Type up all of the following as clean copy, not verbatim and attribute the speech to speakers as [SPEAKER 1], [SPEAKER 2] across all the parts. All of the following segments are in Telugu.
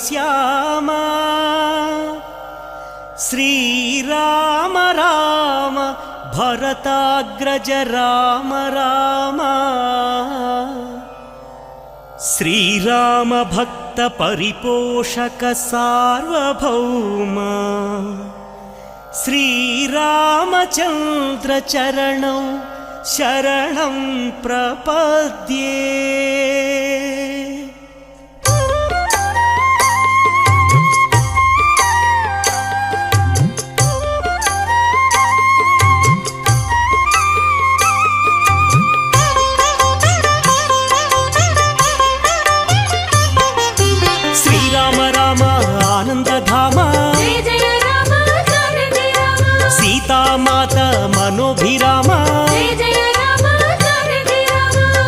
[SPEAKER 1] శ్యామ శ్రీరామ రామ భరతాగ్రజ రామ రామ శ్రీరామ భక్త పరిపోషక సార్వభౌమ శ్రీరామచంద్ర చరణం శరణం ప్రపద్యే. శ్రీరామ రామ ఆనందధామ సీతామాత మనోభిరామ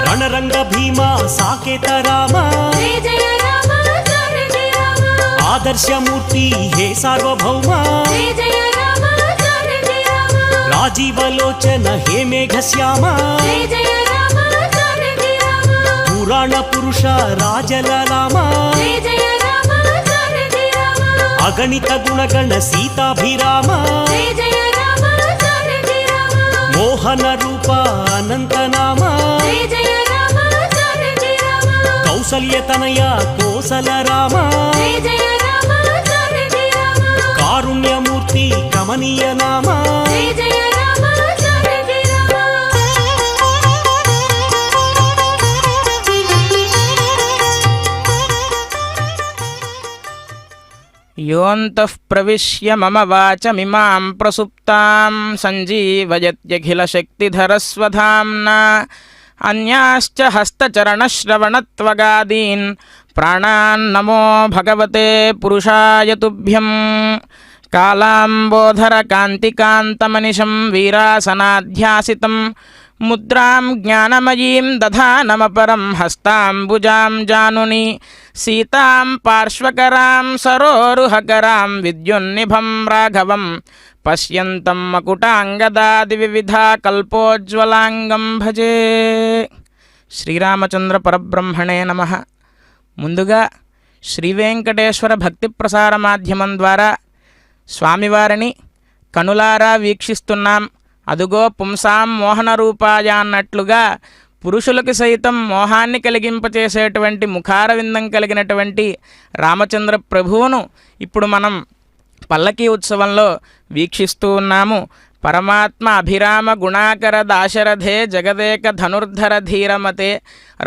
[SPEAKER 1] రణరంగ భీమ సాకేత రామ ఆదర్శమూర్తి హే సార్వభౌమ రాజీవలోచన హే మేఘశ్యామ పురాణ పురుష రాజలలామ అగణిత గుణగణ సీతాభిరామ మోహన రూప అనంతనామ కౌసల్యతనయ కోసల రామ కారుణ్యమూర్తి కమనీయ నామ
[SPEAKER 2] యోంతః ప్రవిశ్య మమ వాచమిమాం ప్రసుప్తాం సంజీవయత్యఖిలశక్తిధరస్వధామ్నా అన్యాశ్చ హస్తచరణశ్రవణత్వగాదీన్ ప్రాణాన్నమో భగవతే పురుషాయ తుభ్యం. కాళాంబోధర కాంతికాంతమనిశం వీరాసనాధ్యాసితం ముద్రాం జ్ఞానమయీం దధానమపరం హస్తాంబుజాం జానుని సీతాం పార్శ్వకరాం సరోరుహకరాం విద్యున్నిభం రాఘవం పశ్యంతం మకుటాంగదాది వివిధా కల్పోజ్వలాంగం భజే. శ్రీరామచంద్ర పరబ్రహ్మణే నమః. ముందుగా శ్రీవేంకటేశ్వర భక్తి ప్రసార మాధ్యమం ద్వారా స్వామివారిని కనులారా వీక్షిస్తున్నాం. అదుగో పుంసాం మోహన రూపాయ అన్నట్లుగా పురుషులకు సైతం మోహాన్ని కలిగింపచేసేటువంటి ముఖారవిందం కలిగినటువంటి రామచంద్ర ప్రభువును ఇప్పుడు మనం పల్లకీ ఉత్సవంలో వీక్షిస్తూ ఉన్నాము. పరమాత్మ అభిరామ గుణాకర దాశరథే జగదేక ధనుర్ధర ధీరమతే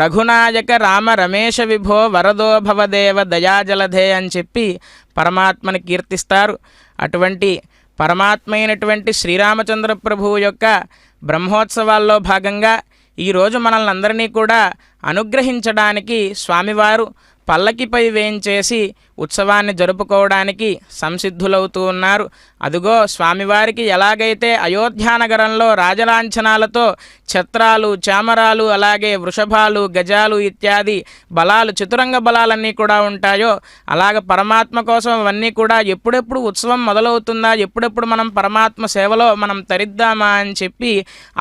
[SPEAKER 2] రఘునాయక రామ రమేశ విభో వరదో భవదేవ దయాజలధే అని చెప్పి పరమాత్మని కీర్తిస్తారు. అటువంటి పరమాత్మ అయినటువంటి శ్రీరామచంద్ర ప్రభువు యొక్క బ్రహ్మోత్సవాల్లో భాగంగా ఈరోజు మనల్ని అందరినీ కూడా అనుగ్రహించడానికి స్వామివారు పల్లకిపై వేంచేసి ఉత్సవాన్ని జరుపుకోవడానికి సంసిద్ధులవుతూ ఉన్నారు. అదుగో స్వామివారికి ఎలాగైతే అయోధ్యానగరంలో రాజలాంఛనాలతో ఛత్రాలు చామరాలు అలాగే వృషభాలు గజాలు ఇత్యాది బలాలు చతురంగ బలాలన్నీ కూడా ఉంటాయో అలాగ పరమాత్మ కోసం అవన్నీ కూడా ఎప్పుడెప్పుడు ఉత్సవం మొదలవుతుందా, ఎప్పుడెప్పుడు మనం పరమాత్మ సేవలో మనం తరిద్దామా అని చెప్పి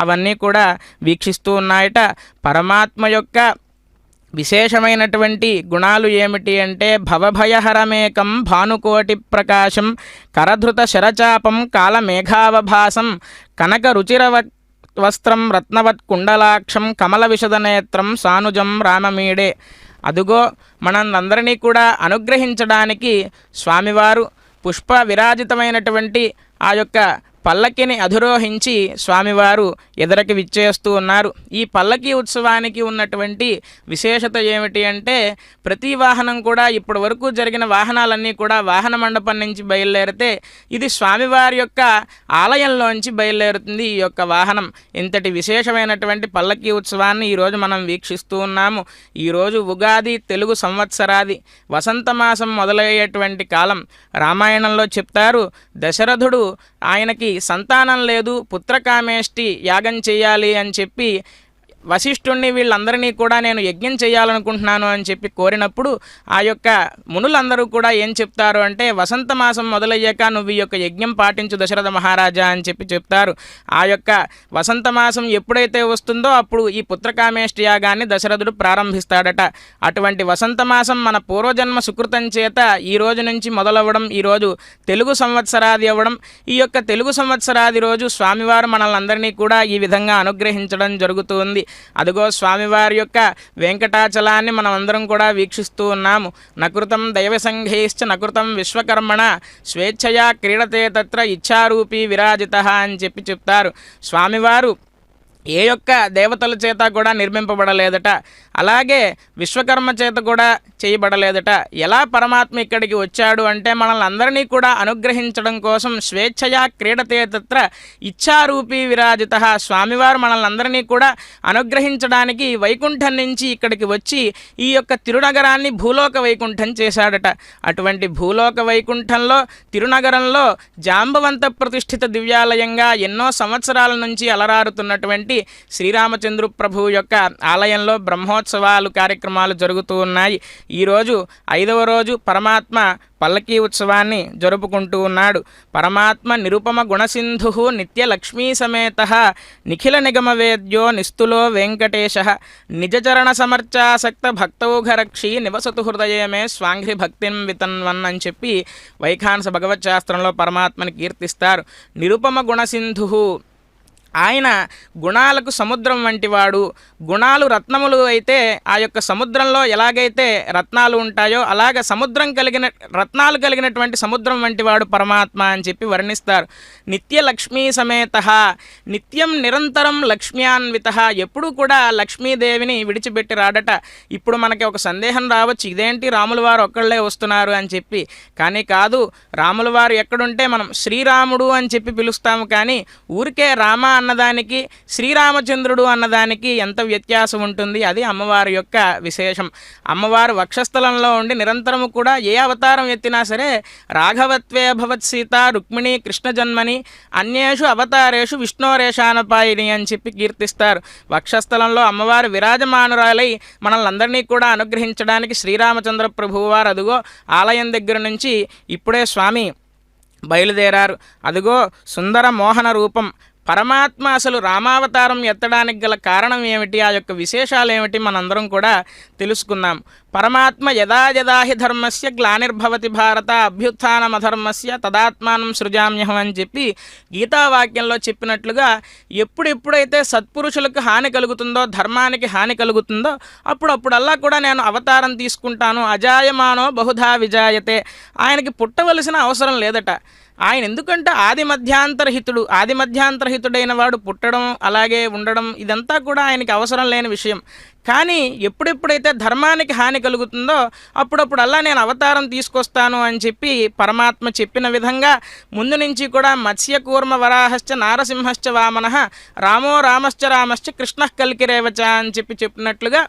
[SPEAKER 2] అవన్నీ కూడా వీక్షిస్తూ ఉన్నాయట. పరమాత్మ యొక్క విశేషమైనటువంటి గుణాలు ఏమిటి అంటే భవభయహరమేకం భానుకోటి ప్రకాశం కరధృత శరచాపం కాలమేఘావభాసం కనక రుచిరవ వస్త్రం రత్నవత్ కుండలాక్షం కమల విశదనేత్రం సానుజం రామమీడే. అదుగో మనందరినీ కూడా అనుగ్రహించడానికి స్వామివారు పుష్ప విరాజితమైనటువంటి ఆ యొక్క పల్లకిని అధిరోహించి స్వామివారు ఎదరికి విచ్చేస్తూ ఉన్నారు. ఈ పల్లకీ ఉత్సవానికి ఉన్నటువంటి విశేషత ఏమిటి అంటే ప్రతి వాహనం కూడా ఇప్పటి వరకు జరిగిన వాహనాలన్నీ కూడా వాహన మండపం నుంచి బయలుదేరితే ఇది స్వామివారి యొక్క ఆలయంలోంచి బయలుదేరుతుంది ఈ యొక్క వాహనం. ఇంతటి విశేషమైనటువంటి పల్లకీ ఉత్సవాన్ని ఈరోజు మనం వీక్షిస్తూ ఉన్నాము. ఈరోజు ఉగాది తెలుగు సంవత్సరాది వసంతమాసం మొదలయ్యేటువంటి కాలం. రామాయణంలో చెప్తారు, దశరథుడు ఆయనకి సంతానం లేదు, పుత్రకామేష్టి యాగం చేయాలి అని చెప్పి వశిష్ఠుణ్ణి వీళ్ళందరినీ కూడా నేను యజ్ఞం చేయాలనుకుంటున్నాను అని చెప్పి కోరినప్పుడు ఆ యొక్క మునులందరూ కూడా ఏం చెప్తారు అంటే, వసంత మాసం మొదలయ్యాక నువ్వు ఈ యొక్క యజ్ఞం పాటించు దశరథ మహారాజా అని చెప్పి చెప్తారు. ఆ యొక్క వసంత మాసం ఎప్పుడైతే వస్తుందో అప్పుడు ఈ పుత్రకామేష్టి యాగాన్ని దశరథుడు ప్రారంభిస్తాడట. అటువంటి వసంత మాసం మన పూర్వజన్మ సుకృతం చేత ఈ రోజు నుంచి మొదలవ్వడం, ఈరోజు తెలుగు సంవత్సరాది అవ్వడం, ఈ యొక్క తెలుగు సంవత్సరాది రోజు స్వామివారు మనల్ని అందరినీ కూడా ఈ విధంగా అనుగ్రహించడం జరుగుతుంది. అదిగో స్వామివారి యొక్క వెంకటాచలాన్ని మనం అందరం కూడా వీక్షిస్తూ ఉన్నాము. నకృతం దైవసంఘైశ్చ నకృతం విశ్వకర్మణ స్వేచ్ఛయా క్రీడతే తత్ర ఇచ్ఛారూపీ విరాజిత అని చెప్పి చెప్తారు. స్వామివారు ఏ యొక్క దేవతల చేత కూడా నిర్మింపబడలేదట, అలాగే విశ్వకర్మ చేత కూడా చేయబడలేదట. ఎలా పరమాత్మ ఇక్కడికి వచ్చాడు అంటే మనల్ని అందరినీ కూడా అనుగ్రహించడం కోసం స్వేచ్ఛయా క్రీడతే తత్ర ఇచ్ఛారూపీ విరాజిత. స్వామివారు మనల్ని అందరినీ కూడా అనుగ్రహించడానికి వైకుంఠం నుంచి ఇక్కడికి వచ్చి ఈ యొక్క తిరునగరాన్ని భూలోక వైకుంఠం చేశాడట. అటువంటి భూలోక వైకుంఠంలో తిరునగరంలో జాంబవంత ప్రతిష్ఠిత దివ్యాలయంగా ఎన్నో సంవత్సరాల నుంచి అలరారుతున్నటువంటి శ్రీరామచంద్ర ప్రభు యొక్క ఆలయంలో బ్రహ్మోత్సవాలు కార్యక్రమాలు జరుగుతూ ఉన్నాయి. ఈరోజు 5వ రోజు పరమాత్మ పల్లకీ ఉత్సవాన్ని జరుపుకుంటూ ఉన్నాడు. పరమాత్మ నిరుపమ గుణసింధు నిత్య లక్ష్మీ సమేత నిఖిల నిగమ వేద్యో నిస్తులో వెంకటేశ నిజచరణ సమర్చాసక్త భక్తౌఘరక్షి నివసతు హృదయమే స్వాంఘ్రి భక్తిం వితన్వన్ అని చెప్పి వైఖానస భగవచ్శాస్త్రంలో పరమాత్మని కీర్తిస్తారు. నిరుపమ గుణసింధు, ఆయన గుణాలకు సముద్రం వంటివాడు. గుణాలు రత్నములు అయితే ఆ యొక్క సముద్రంలో ఎలాగైతే రత్నాలు ఉంటాయో అలాగ రత్నాలు కలిగినటువంటి సముద్రం వంటివాడు పరమాత్మ అని చెప్పి వర్ణిస్తారు. నిత్య లక్ష్మీ సమేత, నిత్యం నిరంతరం లక్ష్మ్యాన్విత, ఎప్పుడూ కూడా లక్ష్మీదేవిని విడిచిపెట్టి రాడట. ఇప్పుడు మనకి ఒక సందేహం రావచ్చు, ఇదేంటి రాముల వారు ఒక్కళ్ళే వస్తున్నారు అని చెప్పి. కానీ కాదు, రాముల వారు ఎక్కడుంటే మనం శ్రీరాముడు అని చెప్పి పిలుస్తాము, కానీ ఊరికే రామ అన్నదానికి శ్రీరామచంద్రుడు అన్నదానికి ఎంత వ్యత్యాసం ఉంటుంది. అది అమ్మవారి యొక్క విశేషం. అమ్మవారు వక్షస్థలంలో ఉండి నిరంతరము కూడా ఏ అవతారం ఎత్తినా సరే రాఘవత్వే భవత్ సీత రుక్మిణి కృష్ణ జన్మని అన్యేషు అవతారేషు విష్ణోరేషానపాయిని అని చెప్పి కీర్తిస్తారు. వక్షస్థలంలో అమ్మవారు విరాజమానురాలై మనల్ని అందరినీ కూడా అనుగ్రహించడానికి శ్రీరామచంద్ర ప్రభువారు అదుగో ఆలయం దగ్గర నుంచి ఇప్పుడే స్వామి బయలుదేరారు. అదుగో సుందర మోహన రూపం. పరమాత్మ అసలు రామావతారం ఎత్తడానికి గల కారణం ఏమిటి, ఆ యొక్క విశేషాలు ఏమిటి మనందరం కూడా తెలుసుకుందాం. పరమాత్మ యదా యదా హి ధర్మస్య గ్లానిర్భవతి భారత అభ్యుత్థానమధర్మస్య తదాత్మానం సృజామ్యహం అని చెప్పి గీతావాక్యంలో చెప్పినట్లుగా ఎప్పుడెప్పుడైతే సత్పురుషులకు హాని కలుగుతుందో, ధర్మానికి హాని కలుగుతుందో అప్పుడప్పుడల్లా కూడా నేను అవతారం తీసుకుంటాను. అజాయమానో బహుధా విజాయతే. ఆయనకి పుట్టవలసిన అవసరం లేదట. ఆయన ఎందుకంటే ఆది మధ్యాంతరహితుడైన వాడు పుట్టడం అలాగే ఉండడం ఇదంతా కూడా ఆయనకి అవసరం లేని విషయం. కానీ ఎప్పుడెప్పుడైతే ధర్మానికి హాని కలుగుతుందో అప్పుడప్పుడల్లా నేను అవతారం తీసుకొస్తాను అని చెప్పి పరమాత్మ చెప్పిన విధంగా ముందు నుంచి కూడా మత్స్యకూర్మ వరాహశ్చ నారసింహశ్చ వామనః రామో రామశ్చ కృష్ణః కల్కిరేవచ అని చెప్పినట్లుగా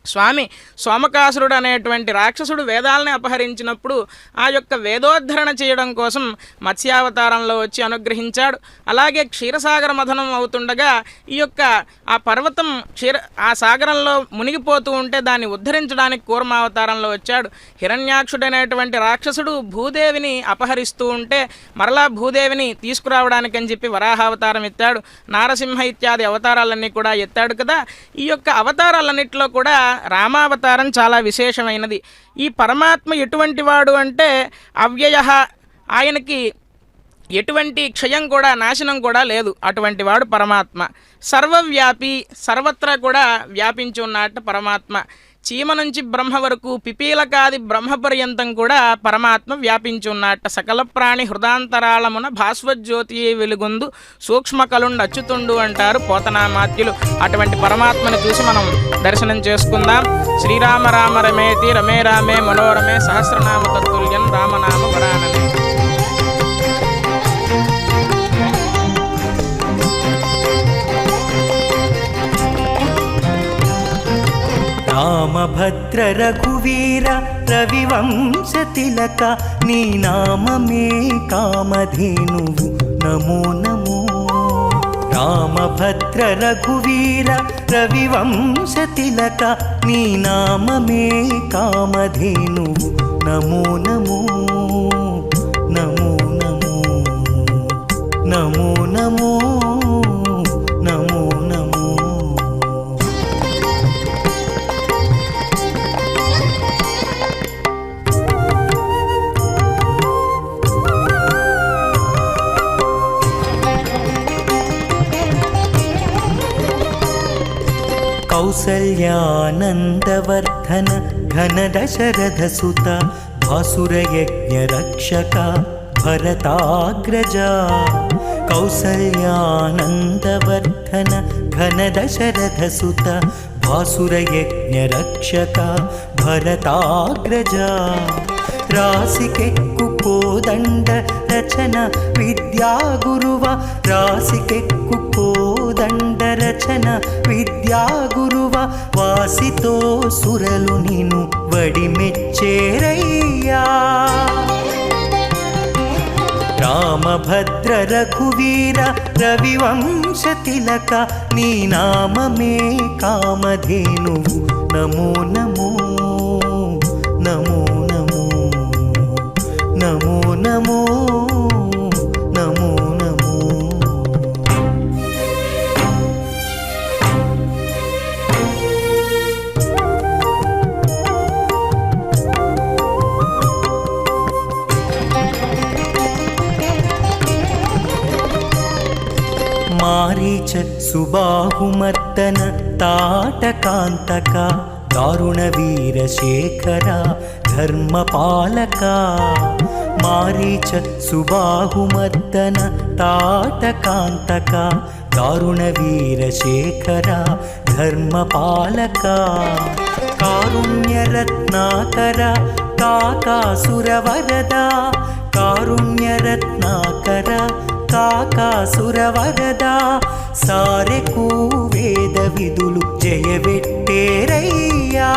[SPEAKER 2] స్వామి సోమకాసురుడు అనేటువంటి రాక్షసుడు వేదాలని అపహరించినప్పుడు ఆ యొక్క వేదోద్ధరణ చేయడం కోసం మత్స్యావతారంలో వచ్చి అనుగ్రహించాడు. అలాగే క్షీరసాగర మథనం అవుతుండగా ఈ యొక్క ఆ పర్వతం ఆ సాగరంలో మునిగిపోతూ ఉంటే దాన్ని ఉద్ధరించడానికి కూర్మావతారంలో వచ్చాడు. హిరణ్యాక్షుడైనటువంటి రాక్షసుడు భూదేవిని అపహరిస్తూ ఉంటే మరలా భూదేవిని తీసుకురావడానికి అని చెప్పి వరాహావతారం ఎత్తాడు. నారసింహ ఇత్యాది అవతారాలన్నీ కూడా ఎత్తాడు కదా. ఈ యొక్క అవతారాలన్నింటిలో కూడా రామావతారం చాలా విశేషమైనది. ఈ పరమాత్మ ఎటువంటి వాడు అంటే అవ్యయ, ఆయనకి ఎటువంటి క్షయం కూడా నాశనం కూడా లేదు. అటువంటి వాడు పరమాత్మ. సర్వవ్యాపి, సర్వత్రా కూడా వ్యాపించి ఉన్నట్టు పరమాత్మ. చీమ నుంచి బ్రహ్మ వరకు పిపీలకాది బ్రహ్మపర్యంతం కూడా పరమాత్మ వ్యాపించి ఉన్నట్ట. సకల ప్రాణి హృదాంతరాళమున భాస్వజ్యోతి వెలుగొందు సూక్ష్మ కలుండు అచ్యుతుండు అంటారు పోతనామాత్యులు. అటువంటి పరమాత్మను చూసి మనం దర్శనం చేసుకుందాం. శ్రీరామ రామ రమేతి రమే రామే మనోరమే సహస్రనామ తత్తుల్యం రామనామ వరాననే.
[SPEAKER 3] రామభద్ర రఘువీర రవివంశ తిలక నీ నామమే కామధేనువు నమో నమో. రామభద్ర రఘువీర రవివంశతిలక నీ నామమే కామధేనువు నమో నమో నమో నమో నమో నమో నమో నమో. కౌసల్యానందవర్ధన ఘన దశరథ సుత భాసురయజ్ఞ రక్షక భరతాగ్రజ. కౌసల్యానందవర్ధన ఘన దశరథ సుత భాసురయజ్ఞ రక్షక భరతాగ్రజ. రాసికెక్కు కోదండ రచన విద్యా గురువ రాసికెక్కు కోదండ రచన విద్యా గురువ వాసితో సురలు నిను వడిమెచ్చేరయ్యా. రామభద్ర రఘువీర రవివంశ తిలక నీ నామమే కామధేనువు నమో నమో నమో నమో నమో నమో నమో నమో. మారీచ సుబాహుమర్దన తాటకాంతక దారుణ వీరశేఖర ధర్మపాలక. మారీచ సుబాహుమర్దన తాటకాంతక దారుణ వీరశేఖర ధర్మపాలక. కారుణ్యరత్నాకర కాకాసురవరద కారుణ్యరత్నాకర కాకాసురవరద. సారెకు వేద విధులు జయవెట్టేరయ్యా.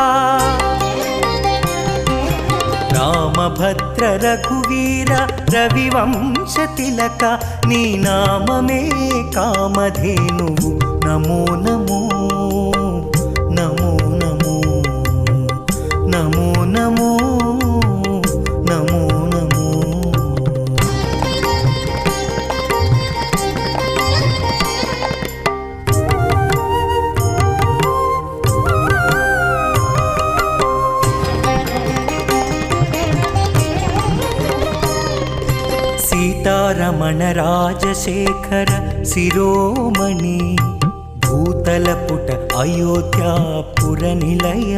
[SPEAKER 3] రామభద్ర రఘువీర రవివంశ తిలక నీ నామమే కామధేనువు నమో నమో నమో నమో నమో నమో నమో నమో. సీతారమణ రాజశేఖర శిరోమణి భూతలపుట అయోధ్యాపుర నిలయ.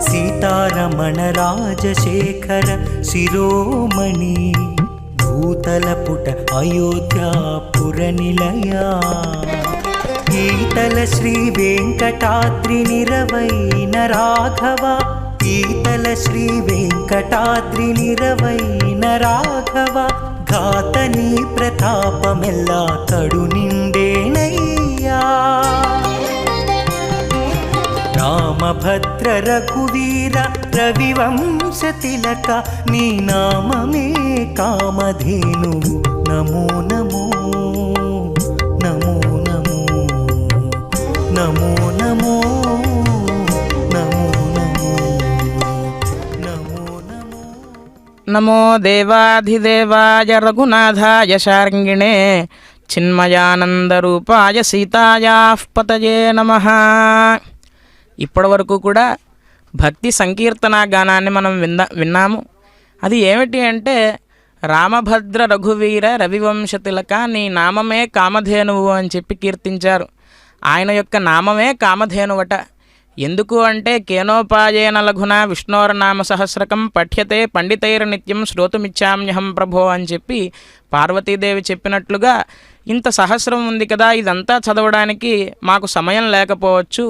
[SPEAKER 3] సీతారమణ రాజశేఖర శిరోమణి భూతలపుట అయోధ్యాపుర నిలయ. ఈతల శ్రీ వెంకటాద్రి నిరవైన రాఘవ ఈతల శ్రీ వెంకటాద్రి నిరవైన రాఘవ. ఘాతని ప్రతాపమెల్లా కడు నిండేనయ్యా. రామభద్ర రఘువీర రవివంశ తిలక నీ నామమే కామధేనువు నమో నమో నమో నమో నమో నమో నమో నమో నమో.
[SPEAKER 2] నమో దేవాధిదేవాయ రఘునాథాయ శార్ంగిణే చిన్మయానందరూపాయ సీతాయాః పతయే నమః. ఇప్పటివరకు కూడా భక్తి సంకీర్తన గానాన్ని మనం విన్నాము. అది ఏమిటి అంటే రామభద్ర రఘువీర రవివంశ తిలక నీ నామమే కామధేనువు అని చెప్పి కీర్తించారు. ఆయన యొక్క నామమే కామధేనువట. ఎందుకు అంటే కేనోపాయేన లఘునా విష్ణోర్నామ సహస్రకం పఠ్యతే పండితైర్నిత్యం శ్రోతుమిచ్చామ్యహం ప్రభో అని చెప్పి పార్వతీదేవి చెప్పినట్లుగా ఇంత సహస్రం ఉంది కదా, ఇదంతా చదవడానికి మాకు సమయం లేకపోవచ్చు,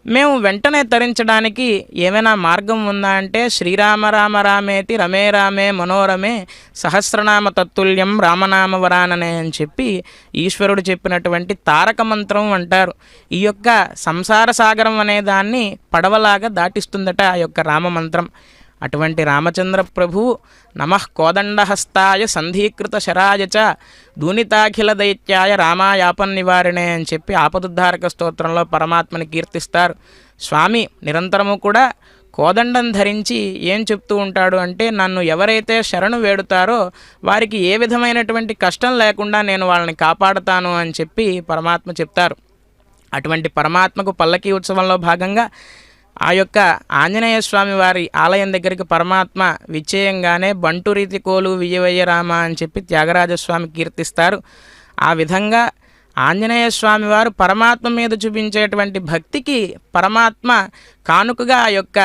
[SPEAKER 2] మేము వెంటనే తరించడానికి ఏమైనా మార్గం ఉందా అంటే శ్రీరామ రామ రామేతి రమే రామే మనోరమే సహస్రనామ తత్తుల్యం రామనామ వరాననే అని చెప్పి ఈశ్వరుడు చెప్పినటువంటి తారక మంత్రం అంటారు. ఈ యొక్క సంసార సాగరం అనే దాన్ని పడవలాగా దాటిస్తుందట ఆ యొక్క రామ మంత్రం. అటువంటి రామచంద్ర ప్రభువు నమః కోదండహస్తాయ సంధీకృత శరాయ చ దూనితాఖిల దైత్యాయ రామాయాపన్ నివారణే అని చెప్పి ఆపదుద్ధారక స్తోత్రంలో పరమాత్మని కీర్తిస్తారు. స్వామి నిరంతరము కూడా కోదండం ధరించి ఏం చెప్తూ ఉంటాడు అంటే, నన్ను ఎవరైతే శరణు వేడుతారో వారికి ఏ విధమైనటువంటి కష్టం లేకుండా నేను వాళ్ళని కాపాడుతాను అని చెప్పి పరమాత్మ చెప్తారు. అటువంటి పరమాత్మకు పల్లకీ ఉత్సవంలో భాగంగా ఆ యొక్క ఆంజనేయ స్వామి వారి ఆలయం దగ్గరికి పరమాత్మ విచ్చేయంగానే బంటు రీతి కోలు విజయవయ్య రామ అని చెప్పి త్యాగరాజస్వామి కీర్తిస్తారు. ఆ విధంగా ఆంజనేయ స్వామి వారు పరమాత్మ మీద చూపించేటువంటి భక్తికి పరమాత్మ కానుకగా ఆ యొక్క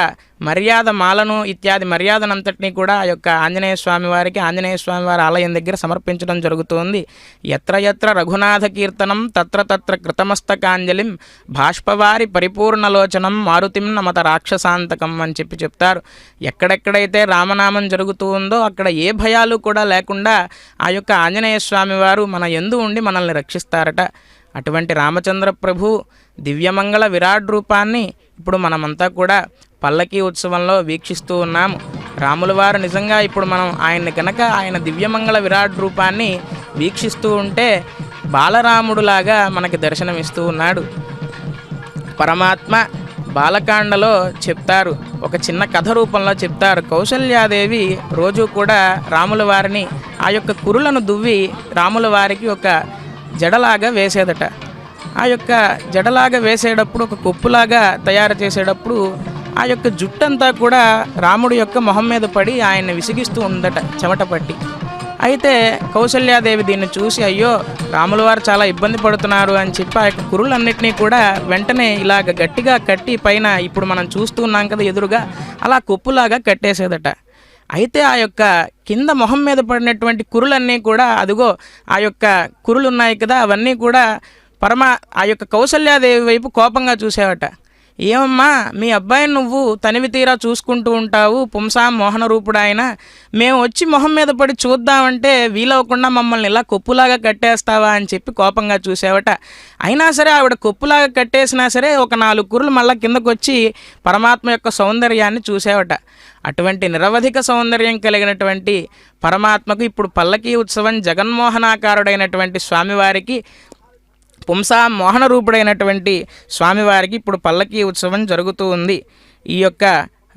[SPEAKER 2] మర్యాద మాలను ఇత్యాది మర్యాదనంతటినీ కూడా ఆ యొక్క ఆంజనేయ స్వామి వారికి ఆంజనేయ స్వామి వారి ఆలయం దగ్గర సమర్పించడం జరుగుతుంది. ఎత్ర ఎత్ర రఘునాథ కీర్తనం తత్ర తత్ర కృతమస్తకాంజలిం బాష్పవారి పరిపూర్ణలోచనం మారుతిం నమత రాక్షసాంతకం అని చెప్పి చెప్తారు. ఎక్కడెక్కడైతే రామనామం జరుగుతూ ఉందో అక్కడ ఏ భయాలు కూడా లేకుండా ఆ యొక్క ఆంజనేయ స్వామి వారు మన యందు ఉండి మనల్ని రక్షిస్తారట. అటువంటి రామచంద్ర ప్రభు దివ్యమంగళ విరాట్ రూపాన్ని ఇప్పుడు మనమంతా కూడా పల్లకీ ఉత్సవంలో వీక్షిస్తూ ఉన్నాము. రాముల వారు నిజంగా ఇప్పుడు మనం ఆయన్ని కనుక ఆయన దివ్యమంగళ విరాట్ రూపాన్ని వీక్షిస్తూ ఉంటే బాలరాముడులాగా మనకి దర్శనమిస్తూ ఉన్నాడు. పరమాత్మ బాలకాండలో చెప్తారు, ఒక చిన్న కథ రూపంలో చెప్తారు. కౌసల్యాదేవి రోజు కూడా రాముల వారిని ఆ యొక్క కురులను దువ్వి రాముల వారికి ఒక జడలాగా వేసేదట. ఆ యొక్క జడలాగా వేసేటప్పుడు ఒక కొప్పులాగా తయారు చేసేటప్పుడు ఆ యొక్క జుట్టంతా కూడా రాముడి యొక్క మొహం మీద పడి ఆయన్ని విసిగిస్తూ ఉందట చెమట పట్టి. అయితే కౌసల్యాదేవి దీన్ని చూసి అయ్యో రాముల వారు చాలా ఇబ్బంది పడుతున్నారు అని చెప్పి ఆ యొక్క కురులన్నింటినీ కూడా వెంటనే ఇలాగ గట్టిగా కట్టి పైన ఇప్పుడు మనం చూస్తూ ఉన్నాం కదా ఎదురుగా అలా కొప్పులాగా కట్టేసేదట. అయితే ఆ యొక్క కింద మొహం మీద పడినటువంటి కురులన్నీ కూడా అదిగో ఆ యొక్క కురులు ఉన్నాయి కదా అవన్నీ కూడా ఆ యొక్క కౌసల్యాదేవి వైపు కోపంగా చూసేవట. ఏమమ్మా మీ అబ్బాయిని నువ్వు తనివి తీరా చూసుకుంటూ ఉంటావు, పుంసాం మోహన రూపుడు ఆయన, మేము వచ్చి మొహం మీద పడి చూద్దామంటే వీలవకుండా మమ్మల్ని ఇలా కొప్పులాగా కట్టేస్తావా అని చెప్పి కోపంగా చూసేవట. అయినా సరే ఆవిడ కొప్పులాగా కట్టేసినా సరే ఒక 4 కురులు మళ్ళీ కిందకు వచ్చి పరమాత్మ యొక్క సౌందర్యాన్ని చూసేవట. అటువంటి నిరవధిక సౌందర్యం కలిగినటువంటి పరమాత్మకు ఇప్పుడు పల్లకీ ఉత్సవం జగన్మోహనాకారుడైనటువంటి స్వామివారికి పుంసా మోహన రూపుడైనటువంటి స్వామివారికి ఇప్పుడు పల్లకీ ఉత్సవం జరుగుతూ ఉంది. ఈ యొక్క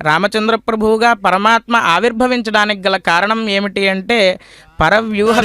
[SPEAKER 2] రామచంద్ర ప్రభువుగా పరమాత్మ ఆవిర్భవించడానికి గల కారణం ఏమిటి అంటే పరవ్యూహ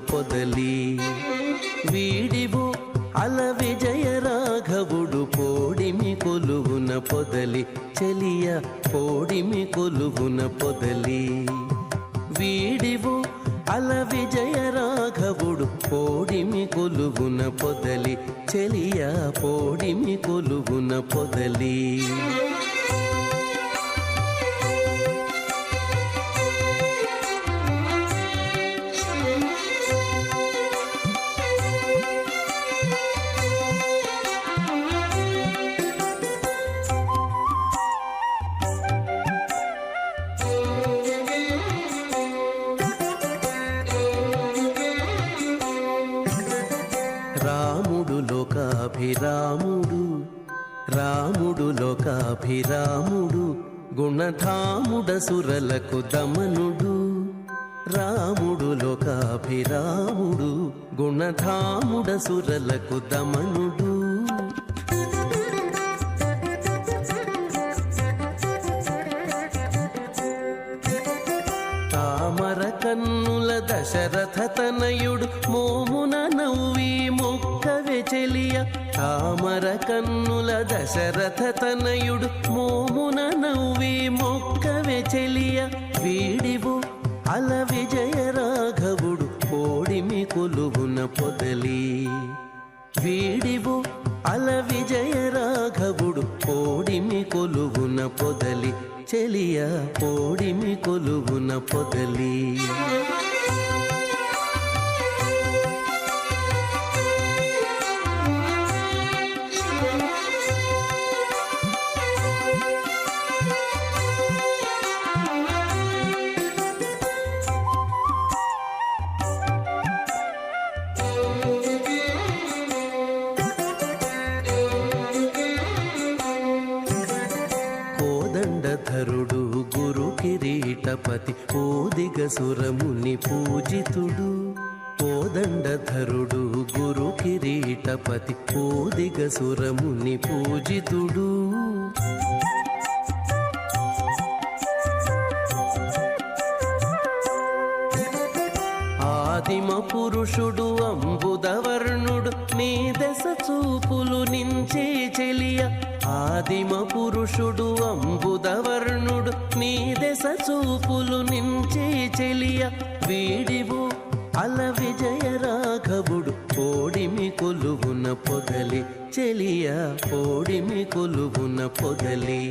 [SPEAKER 4] పొదలి వీడివో అల విజయ రాఘవుడు పోడిమి కొలువున పొదలి చెలియ పోడిమి కొలువున పొదలి వీడివో అల విజయ రాఘవుడు పోడిమి కొలువున పొదలి చెలియ పోడిమి కొలువున పొదలి రాముడు లోకాభిరాముడు గుణధాముడసురలకు దమనుడు రాముడు లోకాభిరాముడు గుణధాముడసురలకు దమనుడు తామర కన్నుల దశరథ తనయుడు మోమున నవ్వి మొక్కవే చెలియ తామర కన్నుల దశరథ తనయుడు మోమున నవ్వి మొక్కవే చెలియ వీడివు అల విజయ రాఘవుడు పోడిమి కొలువున పొదలి వీడివు అల విజయ రాఘవుడు పోడిమి కొలువున పొదలి చెలియ పోడిమి కొలువున పొదలి కోదండధరుడు గురు కిరీటపతి ఓదిగ సురముని పూజితుడు కోదండధరుడు గురు కిరీటపతి ఓదిగ సురముని పూజితుడు ఆదిమ పురుషుడు అంబుదవర్ణుడు నీ దశ చూపులు నించే చెలియ ఆదిమ పురుషుడు అంబుదవర్ణుడు నీ దశ చూపులు నించే చెలియ వీడివు అల విజయ రాఘవుడు పోడిమి కొలువున పొదలి చెలియ పోడిమి కొలువున పొదలి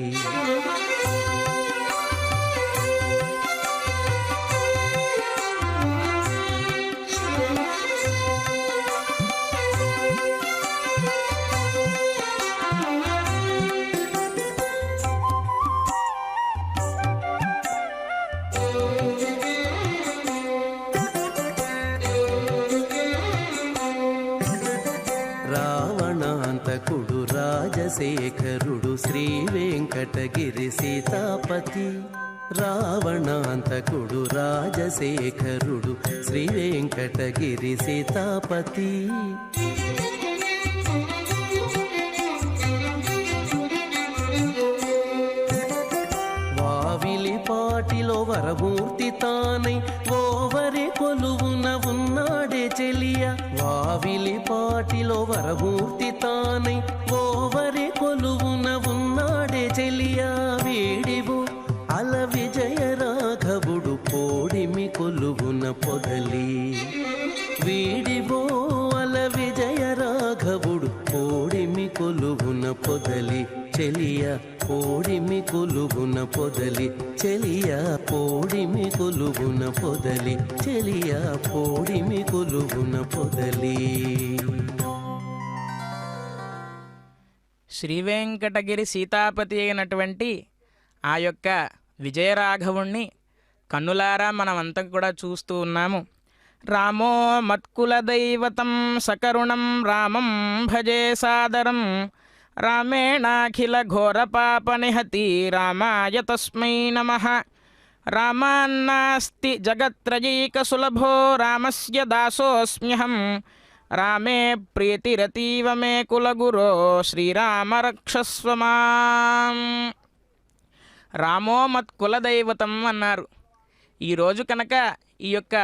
[SPEAKER 4] రావణాంతకుడు రాజశేఖరుడు శ్రీ వెంకటగిరి సీతాపతి రావణాంతకుడు రాజశేఖరుడు శ్రీ వెంకటగిరి సీతాపతి వావిలిపాటిలో వరమూర్తి తానై ఓవరి కొలువున ఉన్నాడే చెలియ వావిలిపాటిలో వరమూర్తి తానై ఓవరి కొలువున ఉన్నాడే చెలియ వీడివు అల విజయ రాఘవుడు పోడిమి కొలువున పొదలి వీడివో అల విజయ రాఘవుడు పోడిమి కొలువున పొదలి చెలియ పోడిమి కొలువున పొదలి చెలియ పోడిమి కొలువున పొదలి చెలియ పోడిమి కొలువున పొదలి
[SPEAKER 2] శ్రీవేంకటగిరి సీతాపతి అయినటువంటి ఆ యొక్క విజయరాఘవుణ్ణి కన్నులారా మనమంతా కూడా చూస్తూ ఉన్నాము. రామో మత్కుల దైవతం సకరుణం రామం భజే సాదరం రామేణాఖిల ఘోర పాప నిహతి రామాయ తస్మై నమః. రామాన్నాస్తి జగత్రయైక సులభో రామస్య దాసోస్మ్యహం రామే ప్రీతిరతీవ మే కులగురో శ్రీరామ రక్షస్వ మాం. రామో మత్ కులదైవతం అన్నారు. ఈరోజు కనుక ఈ యొక్క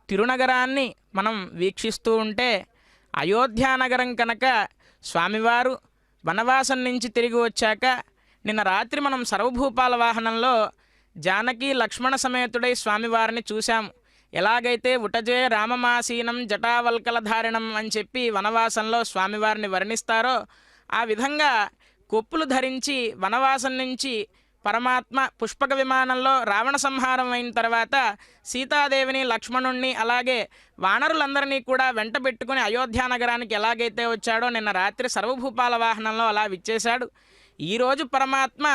[SPEAKER 2] తిరునగరాన్ని మనం వీక్షిస్తూ ఉంటే అయోధ్యానగరం కనుక స్వామివారు వనవాసం నుంచి తిరిగి వచ్చాక నిన్న రాత్రి మనం సర్వభూపాల వాహనంలో జానకి లక్ష్మణ సమేతుడై స్వామివారిని చూశాము. ఎలాగైతే ఉటజే రామమాసీనం జటావల్కలధారణం అని చెప్పి వనవాసంలో స్వామివారిని వర్ణిస్తారో ఆ విధంగా కొప్పులు ధరించి వనవాసం నుంచి పరమాత్మ పుష్పక విమానంలో రావణ సంహారం అయిన తర్వాత సీతాదేవిని లక్ష్మణుణ్ణి అలాగే వానరులందరినీ కూడా వెంట పెట్టుకుని అయోధ్యానగరానికి ఎలాగైతే వచ్చాడో నిన్న రాత్రి సర్వభూపాల వాహనంలో అలా విచ్చేశాడు. ఈరోజు పరమాత్మ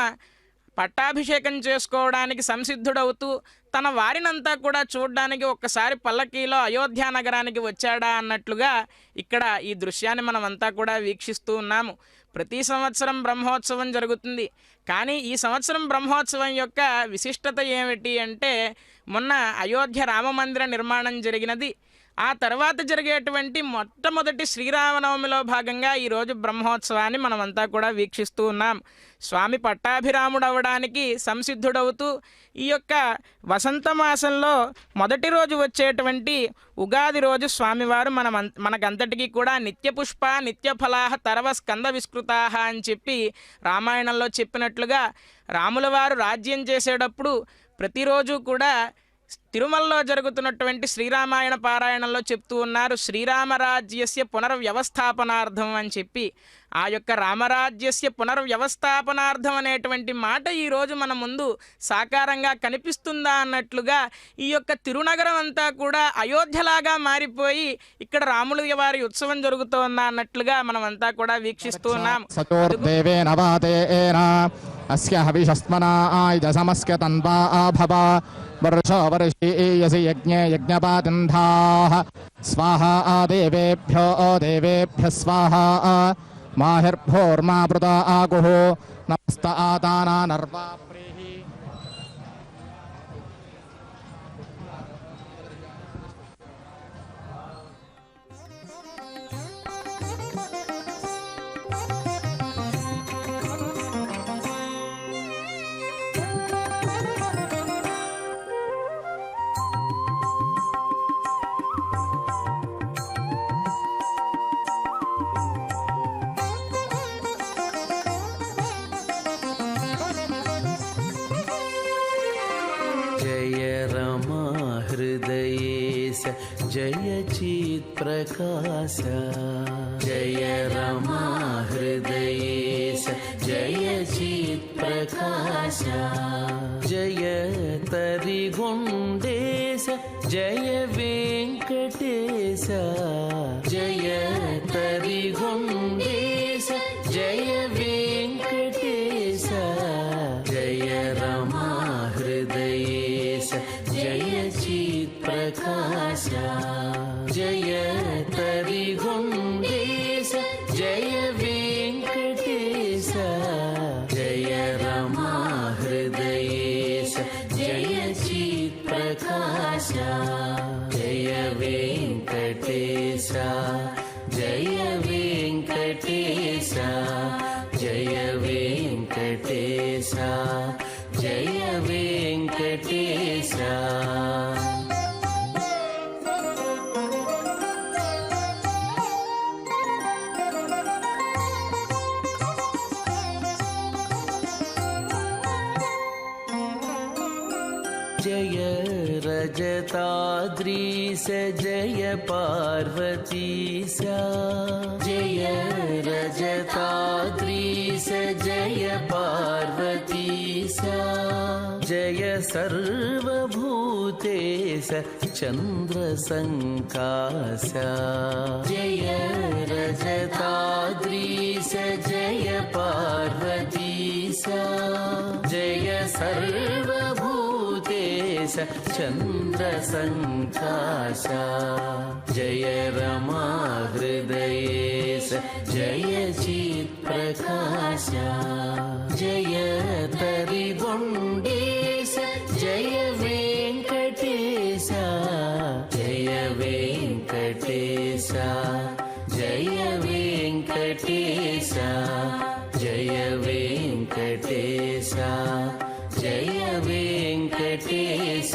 [SPEAKER 2] పట్టాభిషేకం చేసుకోవడానికి సంసిద్ధుడవుతూ తన వారినంతా కూడా చూడడానికి ఒక్కసారి పల్లకీలో అయోధ్యానగరానికి వచ్చాడా అన్నట్లుగా ఇక్కడ ఈ దృశ్యాన్ని మనమంతా కూడా వీక్షిస్తూ ఉన్నాము. ప్రతి సంవత్సరం బ్రహ్మోత్సవం జరుగుతుంది. కానీ ఈ సంవత్సరం బ్రహ్మోత్సవం యొక్క విశిష్టత ఏమిటి అంటే మొన్న అయోధ్య రామమందిర నిర్మాణం జరిగినది. ఆ తర్వాత జరిగేటువంటి మొట్టమొదటి శ్రీరామనవమిలో భాగంగా ఈరోజు బ్రహ్మోత్సవాన్ని మనమంతా కూడా వీక్షిస్తూ ఉన్నాం. స్వామి పట్టాభిరాముడు అవ్వడానికి సంసిద్ధుడవుతూ ఈ యొక్క వసంత మాసంలో మొదటి రోజు వచ్చేటువంటి ఉగాది రోజు స్వామివారు మనకంతటికీ కూడా నిత్యపుష్ప నిత్యఫలాహ తరవ స్కంద విస్కృతాహ అని చెప్పి రామాయణంలో చెప్పినట్లుగా రాముల వారు రాజ్యం చేసేటప్పుడు ప్రతిరోజు కూడా తిరుమలలో జరుగుతున్నటువంటి శ్రీరామాయణ పారాయణంలో చెప్తూ ఉన్నారు, శ్రీరామరాజ్యస్య పునర్వ్యవస్థాపనార్థం అని చెప్పి. ఆ యొక్క రామరాజ్యస్య పునర్వ్యవస్థాపనార్థం అనేటువంటి మాట ఈరోజు మన ముందు సాకారంగా కనిపిస్తుందా అన్నట్లుగా ఈ యొక్క తిరునగరం అంతా కూడా అయోధ్యలాగా మారిపోయి ఇక్కడ రాముల వారి ఉత్సవం జరుగుతోందా అన్నట్లుగా మనమంతా కూడా వీక్షిస్తూ ఉన్నాం.
[SPEAKER 5] అస్య హవిషస్మనా ఆయుధసమస్య తన్వా భవ వర్షో వర్షీయసి యజ్ఞే యజ్ఞపాతింధాః స్వాహా దేవేభ్యో దేవేభ్యః స్వాహా మాహిర్భోర్మాపృతా ఆగుః నమస్త ఆతానా నర్వా ప్రీహి.
[SPEAKER 4] हृदयेश जय चित्प्रकाश जय रमा हृदयेश जय चित्प्रकाश जय तरिगुण्डेश जय वेङ्कटेश जय तरिगुण्डेश जय वेङ्कटेश जय रमा हृदयेश जय चित्प्रकाश जय तरिगुण्डेश जय वेङ्कटेश जय रमा हृदयेश जय चित्प्रकाश जय वेङ्कटेश जय वेङ्कटेश जय वेङ्कटेश जय वेङ्कटेश. जय रजताद्रीश जय पार्वतीश जय रजताद्रीश जय पार्वतीश जय सर्वभूतेश चन्द्रसङ्काश जय रजताद्रीश जय पार्वतीश जय सर्वभूतेश चन्द्रसङ्काश जय रमा हृदयेश जय चित्प्रकाश जय तरिगुण्डेश जय वेङ्कटेश जय वेङ्कटेश जय वेङ्कटेश जय वेङ्कटेश जय वेङ्कटेश.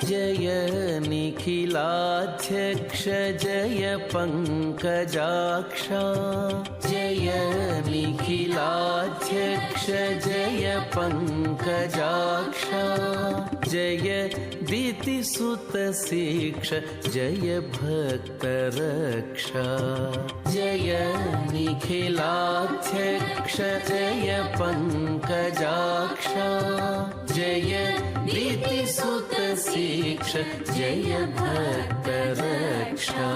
[SPEAKER 4] जय निखिलाध्यक्ष जय पङ्कजाक्षा जय निखिलाध्यक्ष जय पङ्कजाक्षा जय दितिसुतशिक्ष जय भक्तरक्षा जय निखिलाध्यक्ष जय पङ्कजाक्षा जय दितिसुतशिक्ष जय भक्तरक्षा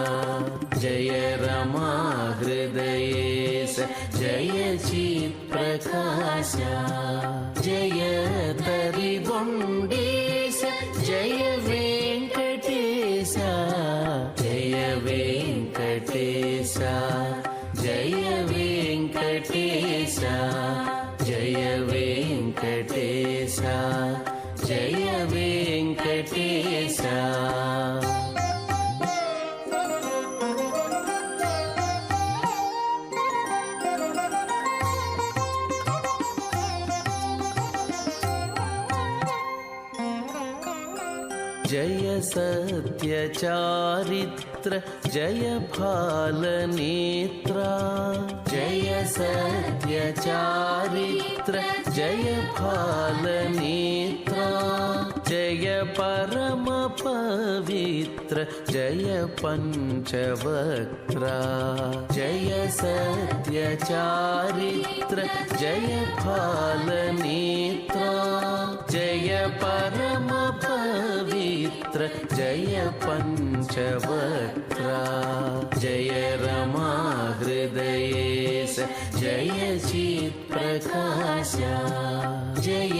[SPEAKER 4] जय रमा हृदयेश जय चित्प्रकाश जय तरिगुण्डेश जय वेङ्कटेश जय वेङ्कटेश जय वेङ्कटेश जय वेङ्कटेश जय वेङ्कटेश जय सत्यचारित्र जय फालनेत्रा जय सत्यचारित्र जय फालनेत्रा जय परमपवित्र जय पञ्चवक्त्रा जय सत्यचारित्र जय फालनेत्रा जय परमपवित्र जय पञ्चवक्त्रा जय रमा हृदयेश जय चित्प्रकाश जय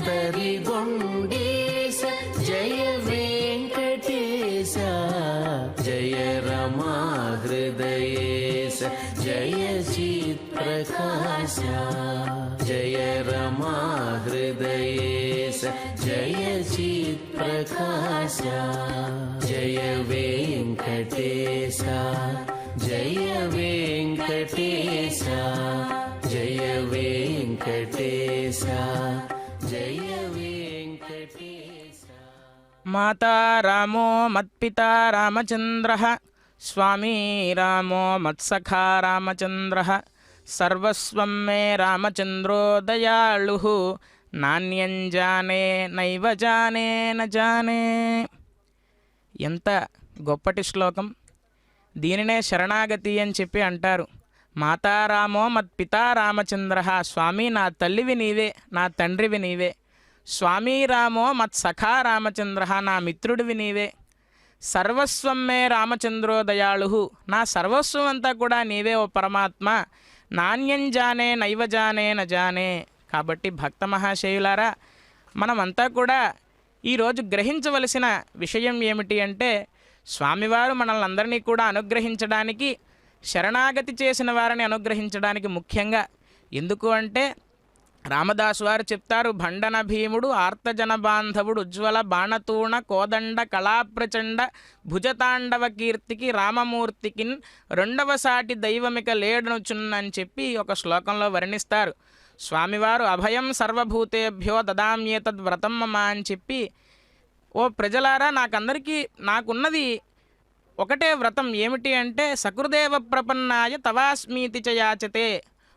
[SPEAKER 4] तरिगुण्डेश जय वेङ्कटेश जय रमा हृदयेश जय चित्प्रकाश जय रमा हृदयेश जय चित्प्रकाश जय वेङ्कटेश जय वेङ्कटेश जय वेङ्कटेश जय वेङ्कटेश
[SPEAKER 2] माता रामो मत्पिता रामचन्द्रः स्वामी रामो मत्सखा रामचन्द्रः सर्वस्वं मे रामचन्द्रो दयालुः नान्यं जाने नैव जाने न जाने. ఎంత గొప్పటి శ్లోకం. దీనినే శరణాగతి అని చెప్పి అంటారు. మాతారామో మత్పితా రామచంద్ర, స్వామి నా తల్లివి నీవే, నా తండ్రివి నీవే. స్వామి రామో మత్సఖా రామచంద్ర, నా మిత్రుడివి నీవే. సర్వస్వం మే రామచంద్రో దయాళు, నా సర్వస్వం అంతా కూడా నీవే ఓ పరమాత్మ. నాణ్యం జానే నైవ జానే న జానే. కాబట్టి భక్త మహాశయులారా, మనమంతా కూడా ఈరోజు గ్రహించవలసిన విషయం ఏమిటి అంటే, స్వామివారు మనల్ని అందరినీ కూడా అనుగ్రహించడానికి, శరణాగతి చేసిన వారిని అనుగ్రహించడానికి ముఖ్యంగా. ఎందుకు అంటే రామదాసు వారు చెప్తారు, భండన భీముడు ఆర్తజన బాంధవుడు ఉజ్వల బాణతూణ కోదండ కళాప్రచండ భుజతాండవ కీర్తికి రామమూర్తికి రెండవ సాటి దైవమిక లేడనుచున్నని చెప్పి ఒక శ్లోకంలో వర్ణిస్తారు. స్వామివారు అభయం సర్వభూతేభ్యో దదామ్యేతద్ వ్రతం మమ అని చెప్పి, ఓ ప్రజలారా, నాకున్నది ఒకటే వ్రతం. ఏమిటి అంటే సకృదేవ ప్రపన్నాయ తవాస్మీతి చ యాచతే.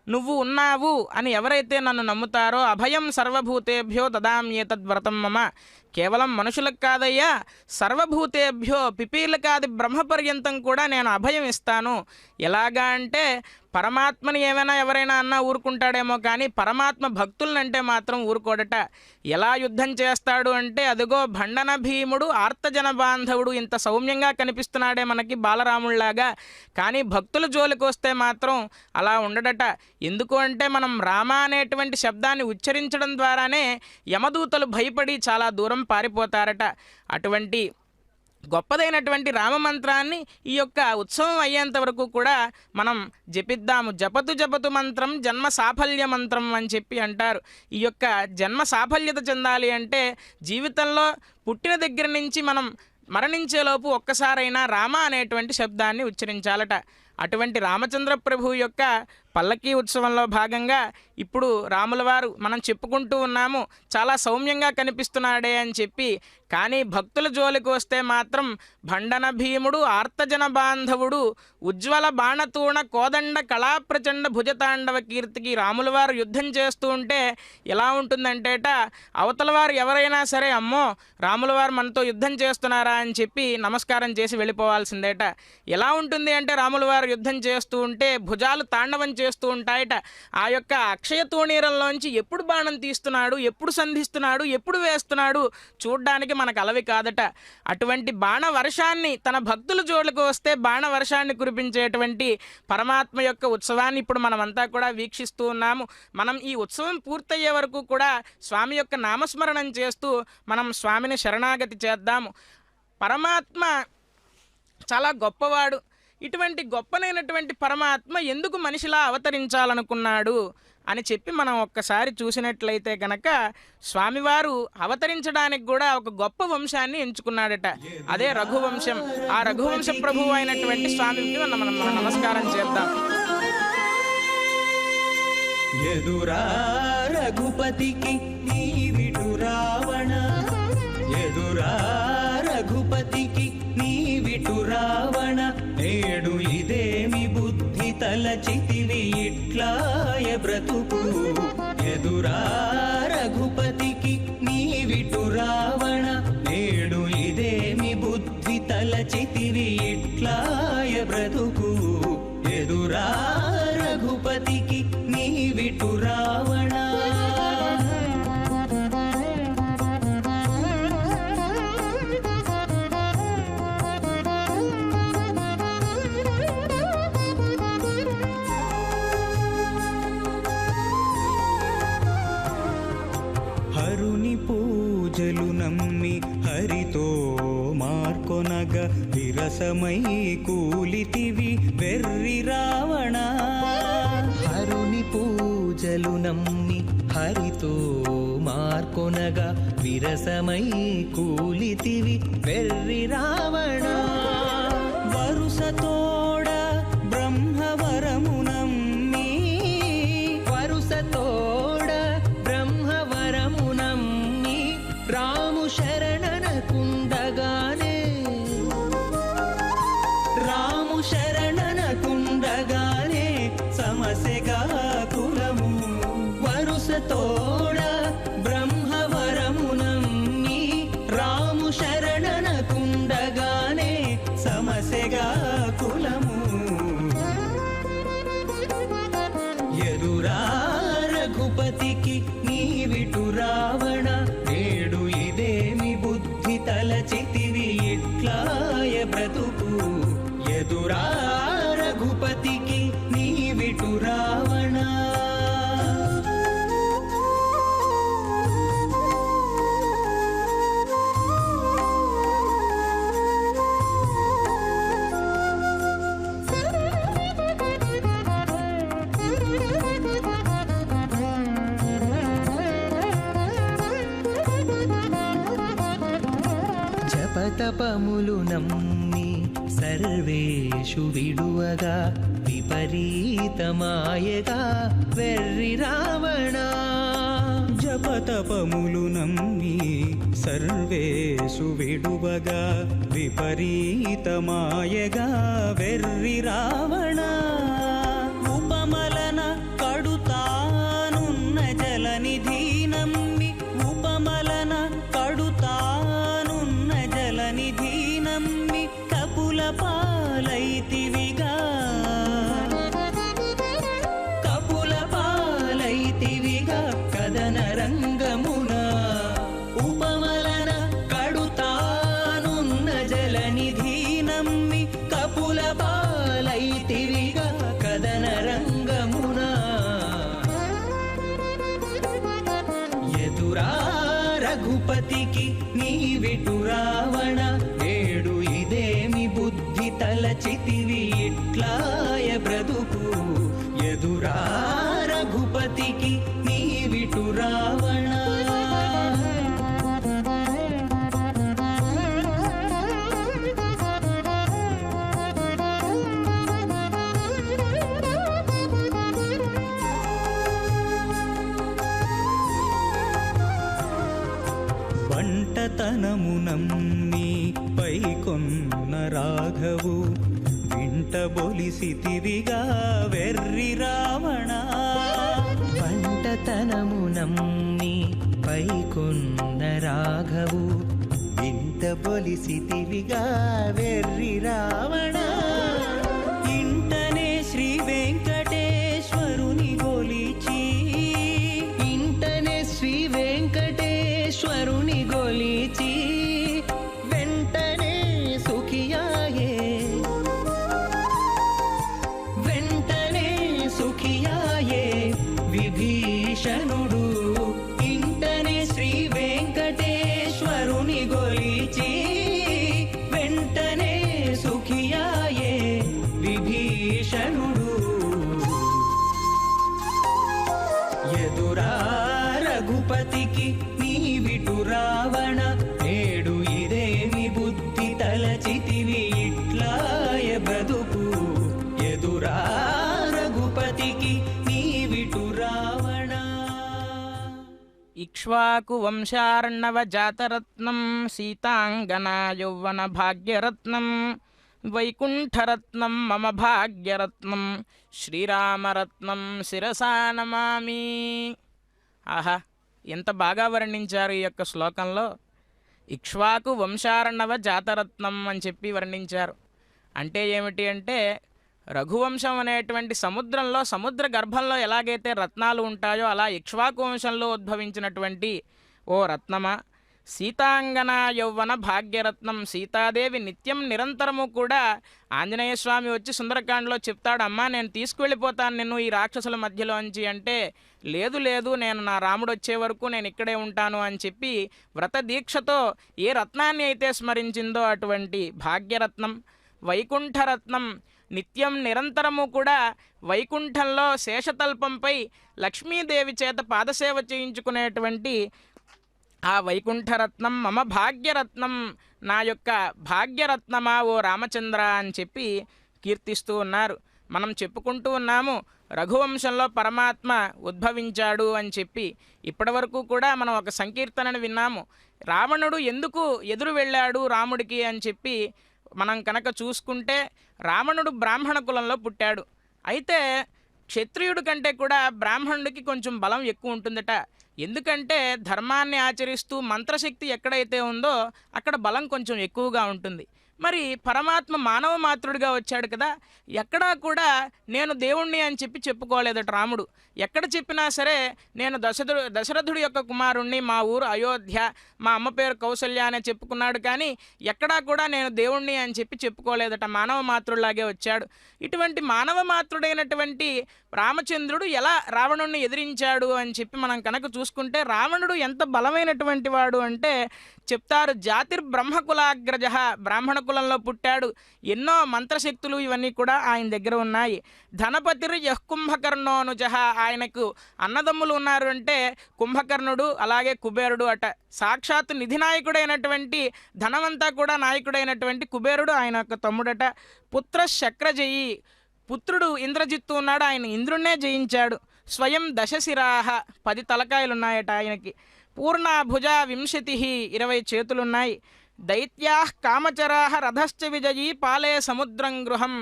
[SPEAKER 2] నువ్వు ఉన్నావు అని ఎవరైతే నన్ను నమ్ముతారో, అభయం సర్వభూతేభ్యో దదామ్యేతద్ వ్రతం మమ, కేవలం మనుషులకు కాదయ్యా, సర్వభూతేభ్యో పిపీలకాది బ్రహ్మపర్యంతం కూడా నేను అభయం ఇస్తాను. ఎలాగా అంటే, పరమాత్మని ఏమైనా ఎవరైనా అన్నా ఊరుకుంటాడేమో కానీ పరమాత్మ భక్తులనంటే మాత్రం ఊరుకోడట. ఎలా యుద్ధం చేస్తాడు అంటే, అదిగో భండన భీముడు ఆర్తజన బాంధవుడు ఇంత సౌమ్యంగా కనిపిస్తున్నాడే మనకి బాలరాముళ్లాగా, కానీ భక్తుల జోలికి వస్తే మాత్రం అలా ఉండడట. ఎందుకు అంటే, మనం రామ అనేటువంటి శబ్దాన్ని ఉచ్చరించడం ద్వారానే యమదూతలు భయపడి చాలా దూరం పారిపోతారట. అటువంటి గొప్పదైనటువంటి రామమంత్రాన్ని ఈ యొక్క ఉత్సవం అయ్యేంత వరకు కూడా మనం జపిద్దాము. జపతు జపతు మంత్రం జన్మ సాఫల్య మంత్రం అని చెప్పి అంటారు. ఈ యొక్క జన్మ సాఫల్యత చెందాలి అంటే జీవితంలో పుట్టిన దగ్గర నుంచి మనం మరణించేలోపు ఒక్కసారైనా రామ అనేటువంటి శబ్దాన్ని ఉచ్చరించాలట. అటువంటి రామచంద్ర ప్రభు యొక్క పల్లకీ ఉత్సవంలో భాగంగా ఇప్పుడు రాముల వారు మనం చెప్పుకుంటూ ఉన్నాము చాలా సౌమ్యంగా కనిపిస్తున్నాడే అని చెప్పి, కానీ భక్తుల జోలికి వస్తే మాత్రం భండన భీముడు ఆర్తజన బాంధవుడు ఉజ్వల బాణతూణ కోదండ కళాప్రచండ భుజతాండవ కీర్తికి రాముల వారు యుద్ధం చేస్తూ ఉంటే ఎలా ఉంటుందంటేట, అవతల వారు ఎవరైనా సరే అమ్మో రాముల వారు మనతో యుద్ధం చేస్తున్నారా అని చెప్పి నమస్కారం చేసి వెళ్ళిపోవాల్సిందేట. ఎలా ఉంటుంది అంటే రాముల వారు యుద్ధం చేస్తూ ఉంటే భుజాలు తాండవం చేస్తూ ఉంటాయట. ఆ యొక్క అక్షయ తూణీరంలోంచి ఎప్పుడు బాణం తీస్తున్నాడు, ఎప్పుడు సంధిస్తున్నాడు, ఎప్పుడు వేస్తున్నాడు చూడ్డానికి మనకు అలవి కాదట. అటువంటి బాణ వర్షాన్ని తన భక్తుల జోలికి వస్తే బాణ వర్షాన్ని కురిపించేటువంటి పరమాత్మ యొక్క ఉత్సవాన్ని ఇప్పుడు మనమంతా కూడా వీక్షిస్తూ ఉన్నాము. మనం ఈ ఉత్సవం పూర్తయ్యే వరకు కూడా స్వామి యొక్క నామస్మరణం చేస్తూ మనం స్వామిని శరణాగతి చేద్దాము. పరమాత్మ చాలా గొప్పవాడు. ఇటువంటి గొప్పనైనటువంటి పరమాత్మ ఎందుకు మనిషిలా అవతరించాలనుకున్నాడు అని చెప్పి మనం ఒక్కసారి చూసినట్లయితే కనుక స్వామివారు అవతరించడానికి కూడా ఒక గొప్ప వంశాన్ని ఎంచుకున్నాడట. అదే రఘువంశం. ఆ రఘువంశ ప్రభువు అయినటువంటి స్వామికి మనం నమస్కారం చేద్దాం.
[SPEAKER 3] ఎదురా రఘుపతికి నీవిటు రావణ, ఎదురా రఘుపతికి నీవిటు రావణ, నేడు ఇదేమి బుద్ధి తలచితివి ఇట్లాయ బ్రతుకు. ఎదురా రఘుపతికి నీవిటు రావణ, నేడు ఇదేమి బుద్ధి తలచితివి ఇట్లాయ బ్రతుకు. ఎదురా రఘుపతికి నీవిటు రావణ. హరుని పూజలు నమ్మి హరితో మార్కొనగ విరసమై కూలితివి వెర్రి రావణ. హరుని పూజలు నమ్మి హరితో మార్కొనగా విరసమై కూలితివి వెర్రి రావణ. వరుసతోడ బ్రహ్మవరము నమ్మి, వరుసతోడ బ్రహ్మవరము నమ్మి రాము శరణనకుండగానే, రాము శరణనకుండగానే సమసెగా కులము. వరుసతోడ బ్రహ్మవరము నమ్మి రాము శరణనకుండగానే సమసెగా కులము. ఎదురా రఘుపతికి నీవిటు రావణ, నేడు ఇదేమి బుద్ధి తలచితివి ఇట్లాయ బ్రతుకు. ఎదురా రఘుపతికి నీవిటు రావణ. జపతపములు నమ్మి సర్వేషు విడువగా విపరీతమాయగా వెర్రి రావణ. జపతపములు నమ్మి సర్వేషు విడువగా విపరీతమాయగా వెర్రి రావణ. ఉపమలన కడుతానున్న జలనిధి నమ్మి, ఉపమలన కడుతానున్న జలనిధి నమ్మి కపుల పాలైతివిగా, కపుల పాలైతివిగా కదన రంగమున. ఉపమలన కడుతానున్న జలనిధి నమ్మి కపుల పాలైతివిగా కదన రంగమున. ఎదురా రఘుపతికి నీవిటు రావణ, నేడు ఇదేమి బుద్ధి తలచితివి ఇట్లాయ బ్రతుకు. ఎదురా రఘుపతికి నీవిటు రావణ. తనమునమ్మి పైకొన్న రాఘవు వింట బొలిసితివిగా వెర్రి రావణ
[SPEAKER 6] వంటతనమునమ్మి పైకొన్న రాఘవు వింట బొలిసితివిగా వెర్రి రావణ
[SPEAKER 3] ఇంటనే శ్రీ వెంకటేశ్వరుని గొలిచి
[SPEAKER 6] ఇంటనే శ్రీ వెంకటేశ్వరుని గొలిచి వెంటనే సుఖియాయే
[SPEAKER 3] వెంటనే సుఖియాయే విభీషణుడు ఇంటనే శ్రీ వెంకటేశ్వరుని గొలిచి వెంటనే సుఖియాయే విభీషణుడు ఎదురా రఘుపతికి నీవిటు రావణ నేడు ఇదేమి బుద్ధి తలచితివి ఇట్లాయ బ్రతుకు ఎదురా రఘుపతికి నీవిటు రావణ
[SPEAKER 2] ఇక్ష్వాకు వంశార్ణవ జాతరత్నం సీతాంగనా యౌవన భాగ్యరత్నం వైకుంఠరత్నం మమ భాగ్యరత్నం శ్రీరామరత్నం శిరసా నమామి. ఆహా, ఎంత బాగా వర్ణించారు ఈ యొక్క శ్లోకంలో. ఇక్ష్వాకు వంశార్ణవ జాతరత్నం అని చెప్పి వర్ణించారు. అంటే ఏమిటి అంటే, రఘువంశం అనేటువంటి సముద్రంలో, సముద్ర గర్భంలో ఎలాగైతే రత్నాలు ఉంటాయో అలా ఇక్ష్వాకు వంశంలో ఉద్భవించినటువంటి ఓ రత్నమా, సీతాంగన యౌవన భాగ్యరత్నం, సీతాదేవి నిత్యం నిరంతరము కూడా ఆంజనేయ స్వామి వచ్చి సుందరకాండలో చెప్తాడు, అమ్మా నేను తీసుకువెళ్ళిపోతాను నిన్ను ఈ రాక్షసుల మధ్యలోంచి అంటే, లేదు లేదు నేను నా రాముడు వచ్చే వరకు నేను ఇక్కడే ఉంటాను అని చెప్పి వ్రత దీక్షతో ఏ రత్నాన్ని అయితే స్మరించిందో అటువంటి భాగ్యరత్నం. వైకుంఠరత్నం, నిత్యం నిరంతరము కూడా వైకుంఠంలో శేషతల్పంపై లక్ష్మీదేవి చేత పాదసేవ చేయించుకునేటువంటి ఆ వైకుంఠరత్నం మమ భాగ్యరత్నం, నా యొక్క భాగ్యరత్నమా ఓ రామచంద్ర అని చెప్పి కీర్తిస్తూ ఉన్నారు. మనం చెప్పుకుంటూ ఉన్నాము రఘువంశంలో పరమాత్మ ఉద్భవించాడు అని చెప్పి. ఇప్పటి వరకు కూడా మనం ఒక సంకీర్తనను విన్నాము. రావణుడు ఎందుకు ఎదురు వెళ్ళాడు రాముడికి అని చెప్పి మనం కనుక చూసుకుంటే, రావణుడు బ్రాహ్మణ కులంలో పుట్టాడు. అయితే క్షత్రియుడి కంటే కూడా బ్రాహ్మణుడికి కొంచెం బలం ఎక్కువ ఉంటుందట. ఎందుకంటే ధర్మాన్ని ఆచరిస్తూ మంత్రశక్తి ఎక్కడైతే ఉందో అక్కడ బలం కొంచెం ఎక్కువగా ఉంటుంది. మరి పరమాత్మ మానవ మాతృడిగా వచ్చాడు కదా, ఎక్కడా కూడా నేను దేవుణ్ణి అని చెప్పి చెప్పుకోలేదట రాముడు. ఎక్కడ చెప్పినా సరే నేను దశరథుడి యొక్క కుమారుణ్ణి, మా ఊరు అయోధ్య, మా అమ్మ పేరు కౌసల్య అనే చెప్పుకున్నాడు. కానీ ఎక్కడా కూడా నేను దేవుణ్ణి అని చెప్పి చెప్పుకోలేదట, మానవ మాతృడిలాగే వచ్చాడు. ఇటువంటి మానవ మాతృడైనటువంటి రామచంద్రుడు ఎలా రావణుణ్ణి ఎదిరించాడు అని చెప్పి మనం కనుక చూసుకుంటే, రావణుడు ఎంత బలమైనటువంటి వాడు అంటే చెప్తారు, జాతిర్బ్రహ్మకులాగ్రజ, బ్రాహ్మణ కులంలో పుట్టాడు. ఎన్నో మంత్రశక్తులు ఇవన్నీ కూడా ఆయన దగ్గర ఉన్నాయి. ధనపతిర్ యః కుంభకర్ణోనుజ, ఆయనకు అన్నదమ్ములు ఉన్నారు అంటే కుంభకర్ణుడు అలాగే కుబేరుడు అట. సాక్షాత్తు నిధినాయకుడైనటువంటి ధనవంతా కూడా నాయకుడైనటువంటి కుబేరుడు ఆయన యొక్క తమ్ముడట. పుత్ర శక్రజయి, పుత్రుడు ఇంద్రజిత్తు ఉన్నాడు, ఆయన ఇంద్రుణ్ణే జయించాడు. స్వయం దశశిరాహ, 10 తలకాయలు ఉన్నాయట ఆయనకి. పూర్ణ భుజ 20, 20 చేతులున్నాయి. దైత్యా కామచరా రథశ్చ విజయీ పాలే సముద్రం గృహం,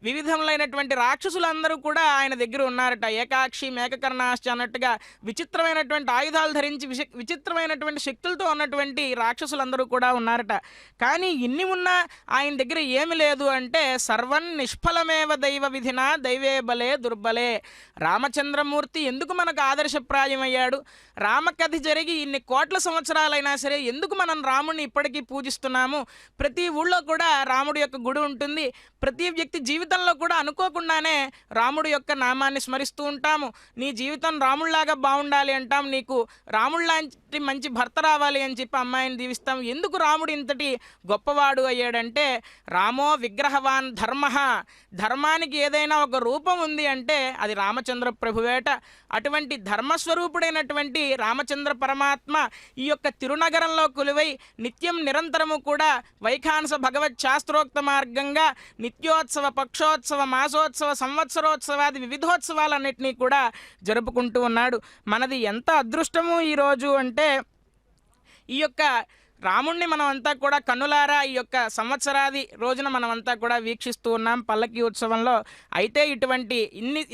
[SPEAKER 2] వివిధములైనటువంటి రాక్షసులందరూ కూడా ఆయన దగ్గర ఉన్నారట. ఏకాక్షి మేకకర్ణాశ్చ అన్నట్టుగా విచిత్రమైనటువంటి ఆయుధాలు ధరించి విచిత్రమైనటువంటి శక్తులతో ఉన్నటువంటి రాక్షసులందరూ కూడా ఉన్నారట. కానీ ఇన్ని ఉన్నా ఆయన దగ్గర ఏమి లేదు అంటే, సర్వం నిష్ఫలమేవ దైవ విధిన దైవే బలే దుర్బలే. రామచంద్రమూర్తి ఎందుకు మనకు ఆదర్శప్రాయమయ్యాడు? రామకథ జరిగి ఇన్ని కోట్ల సంవత్సరాలైనా సరే ఎందుకు మనం రాముడిని ఇప్పటికీ పూజిస్తున్నాము? ప్రతి ఊళ్ళో కూడా రాముడి యొక్క గుడి ఉంటుంది. ప్రతి వ్యక్తి జీవితంలో కూడా అనుకోకుండానే రాముడి యొక్క నామాన్ని స్మరిస్తూ ఉంటాము. నీ జీవితం రాముళ్లాగా బాగుండాలి అంటాం, నీకు రాముళ్లాంటి మంచి భర్త రావాలి అని చెప్పి అమ్మాయిని దీవిస్తాం. ఎందుకు రాముడు ఇంతటి గొప్పవాడు అయ్యాడంటే, రామో విగ్రహవాన్ ధర్మ, ధర్మానికి ఏదైనా ఒక రూపం ఉంది అంటే అది రామచంద్ర ప్రభువేట. అటువంటి ధర్మస్వరూపుడైనటువంటి రామచంద్ర పరమాత్మ ఈ యొక్క తిరునగరంలో కొలువై నిత్యం నిరంతరము కూడా వైఖానస భగవత్ శాస్త్రోక్త మార్గంగా నిత్యోత్సవ, పక్షోత్సవ, మాసోత్సవ, సంవత్సరోత్సవాది వివిధోత్సవాలన్నింటినీ కూడా జరుపుకుంటూ ఉన్నాడు. మనది ఎంత అదృష్టము ఈరోజు అంటే, ఈ యొక్క రాముణ్ణి మనమంతా కూడా కన్నులారా ఈ యొక్క సంవత్సరాది రోజున మనమంతా కూడా వీక్షిస్తూ ఉన్నాం పల్లకి ఉత్సవంలో. అయితే ఇటువంటి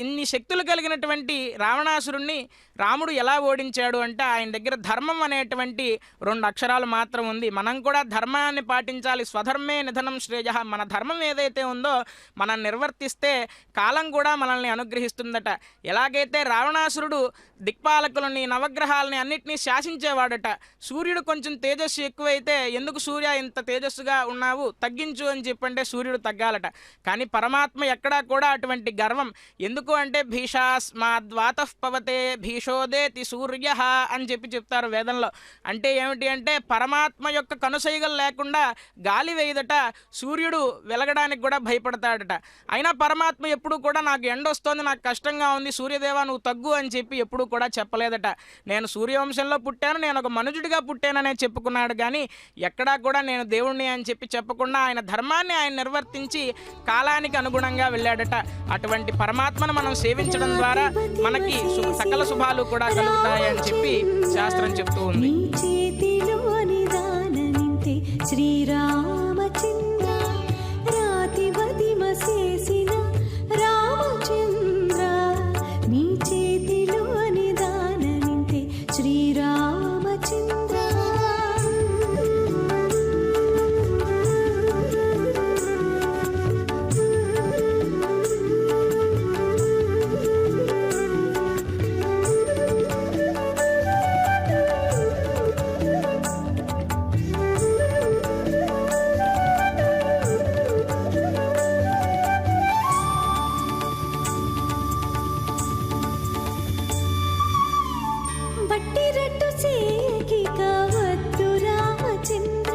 [SPEAKER 2] ఇన్ని శక్తులు కలిగినటువంటి రావణాసురుణ్ణి రాముడు ఎలా ఓడించాడు అంటే ఆయన దగ్గర ధర్మం అనేటువంటి 2 అక్షరాలు మాత్రం ఉంది. మనం కూడా ధర్మాన్ని పాటించాలి. స్వధర్మే నిధనం శ్రేయ. మన ధర్మం ఏదైతే ఉందో మనం నిర్వర్తిస్తే కాలం కూడా మనల్ని అనుగ్రహిస్తుందట. ఎలాగైతే రావణాసురుడు దిక్పాలకులని నవగ్రహాలని అన్నిటినీ శాసించేవాడట. సూర్యుడు కొంచెం తేజస్సు ఎక్కువైతే ఎందుకు సూర్య ఇంత తేజస్సుగా ఉన్నావు తగ్గించు అని చెప్పంటే సూర్యుడు తగ్గాలట. కానీ పరమాత్మ ఎక్కడా కూడా అటువంటి గర్వం ఎందుకు అంటే భీషాస్మాద్వాతః పవతే భీషోదేతి సూర్య అని చెప్తారు వేదంలో. అంటే ఏమిటి అంటే పరమాత్మ యొక్క కనుసైగలు లేకుండా గాలి వేయదట, సూర్యుడు వెలగడానికి కూడా భయపడతాడట. అయినా పరమాత్మ ఎప్పుడు కూడా నాకు ఎండ వస్తోంది, నాకు కష్టంగా ఉంది, సూర్యదేవా నువ్వు తగ్గు అని చెప్పి ఎప్పుడు కూడా చెప్పలేదట. నేను సూర్యవంశంలో పుట్టాను, నేను ఒక మనుజుడిగా పుట్టాననే చెప్పుకున్నాడు. కానీ ఎక్కడా కూడా నేను దేవుణ్ణి అని చెప్పి చెప్పకుండా ఆయన ధర్మాన్ని ఆయన నిర్వర్తించి కాలానికి అనుగుణంగా వెళ్ళాడట. అటువంటి పరమాత్మను మనం సేవించడం ద్వారా మనకి సకల శుభాలు కూడా కలుగుతాయని చెప్పి శాస్త్రం చెప్తూ ఉంది.
[SPEAKER 7] శ్రీరామచంద్ర రాతివదిమ చేసిన రామచంద్ర నీ చేతిలో నిదానమింతే శ్రీరామచంద్ర. బట్టిరట్టు చేకి కావద్దు రామచంద్ర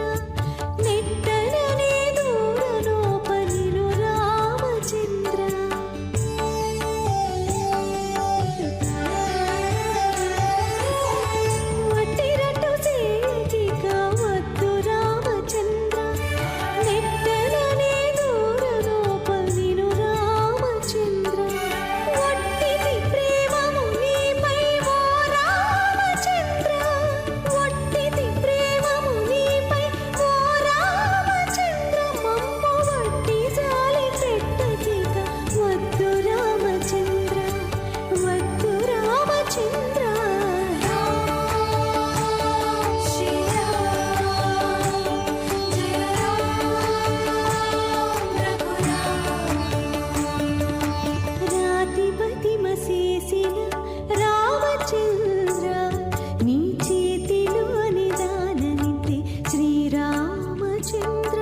[SPEAKER 7] నెట్టననే దూరలో పనిను రామచంద్ర. బట్టిరట్టు చేకి కావద్దు రామచంద్ర నెట్టననే దూరలో పనిను రామచంద్ర. ఒట్టిది ప్రేమము నీపై ఓ రామచంద్ర, ఒట్టిది ప్రేమము నీపై ఓ రామచంద్ర. మమ్ము వట్టి జాలి పెట్టకిక వద్దు రామచంద్ర, వద్దు రామచంద్ర. రాతిపతిమ చేసిన రామచంద్ర నీ చేతిలో నిదానమింతే శ్రీరామచంద్ర.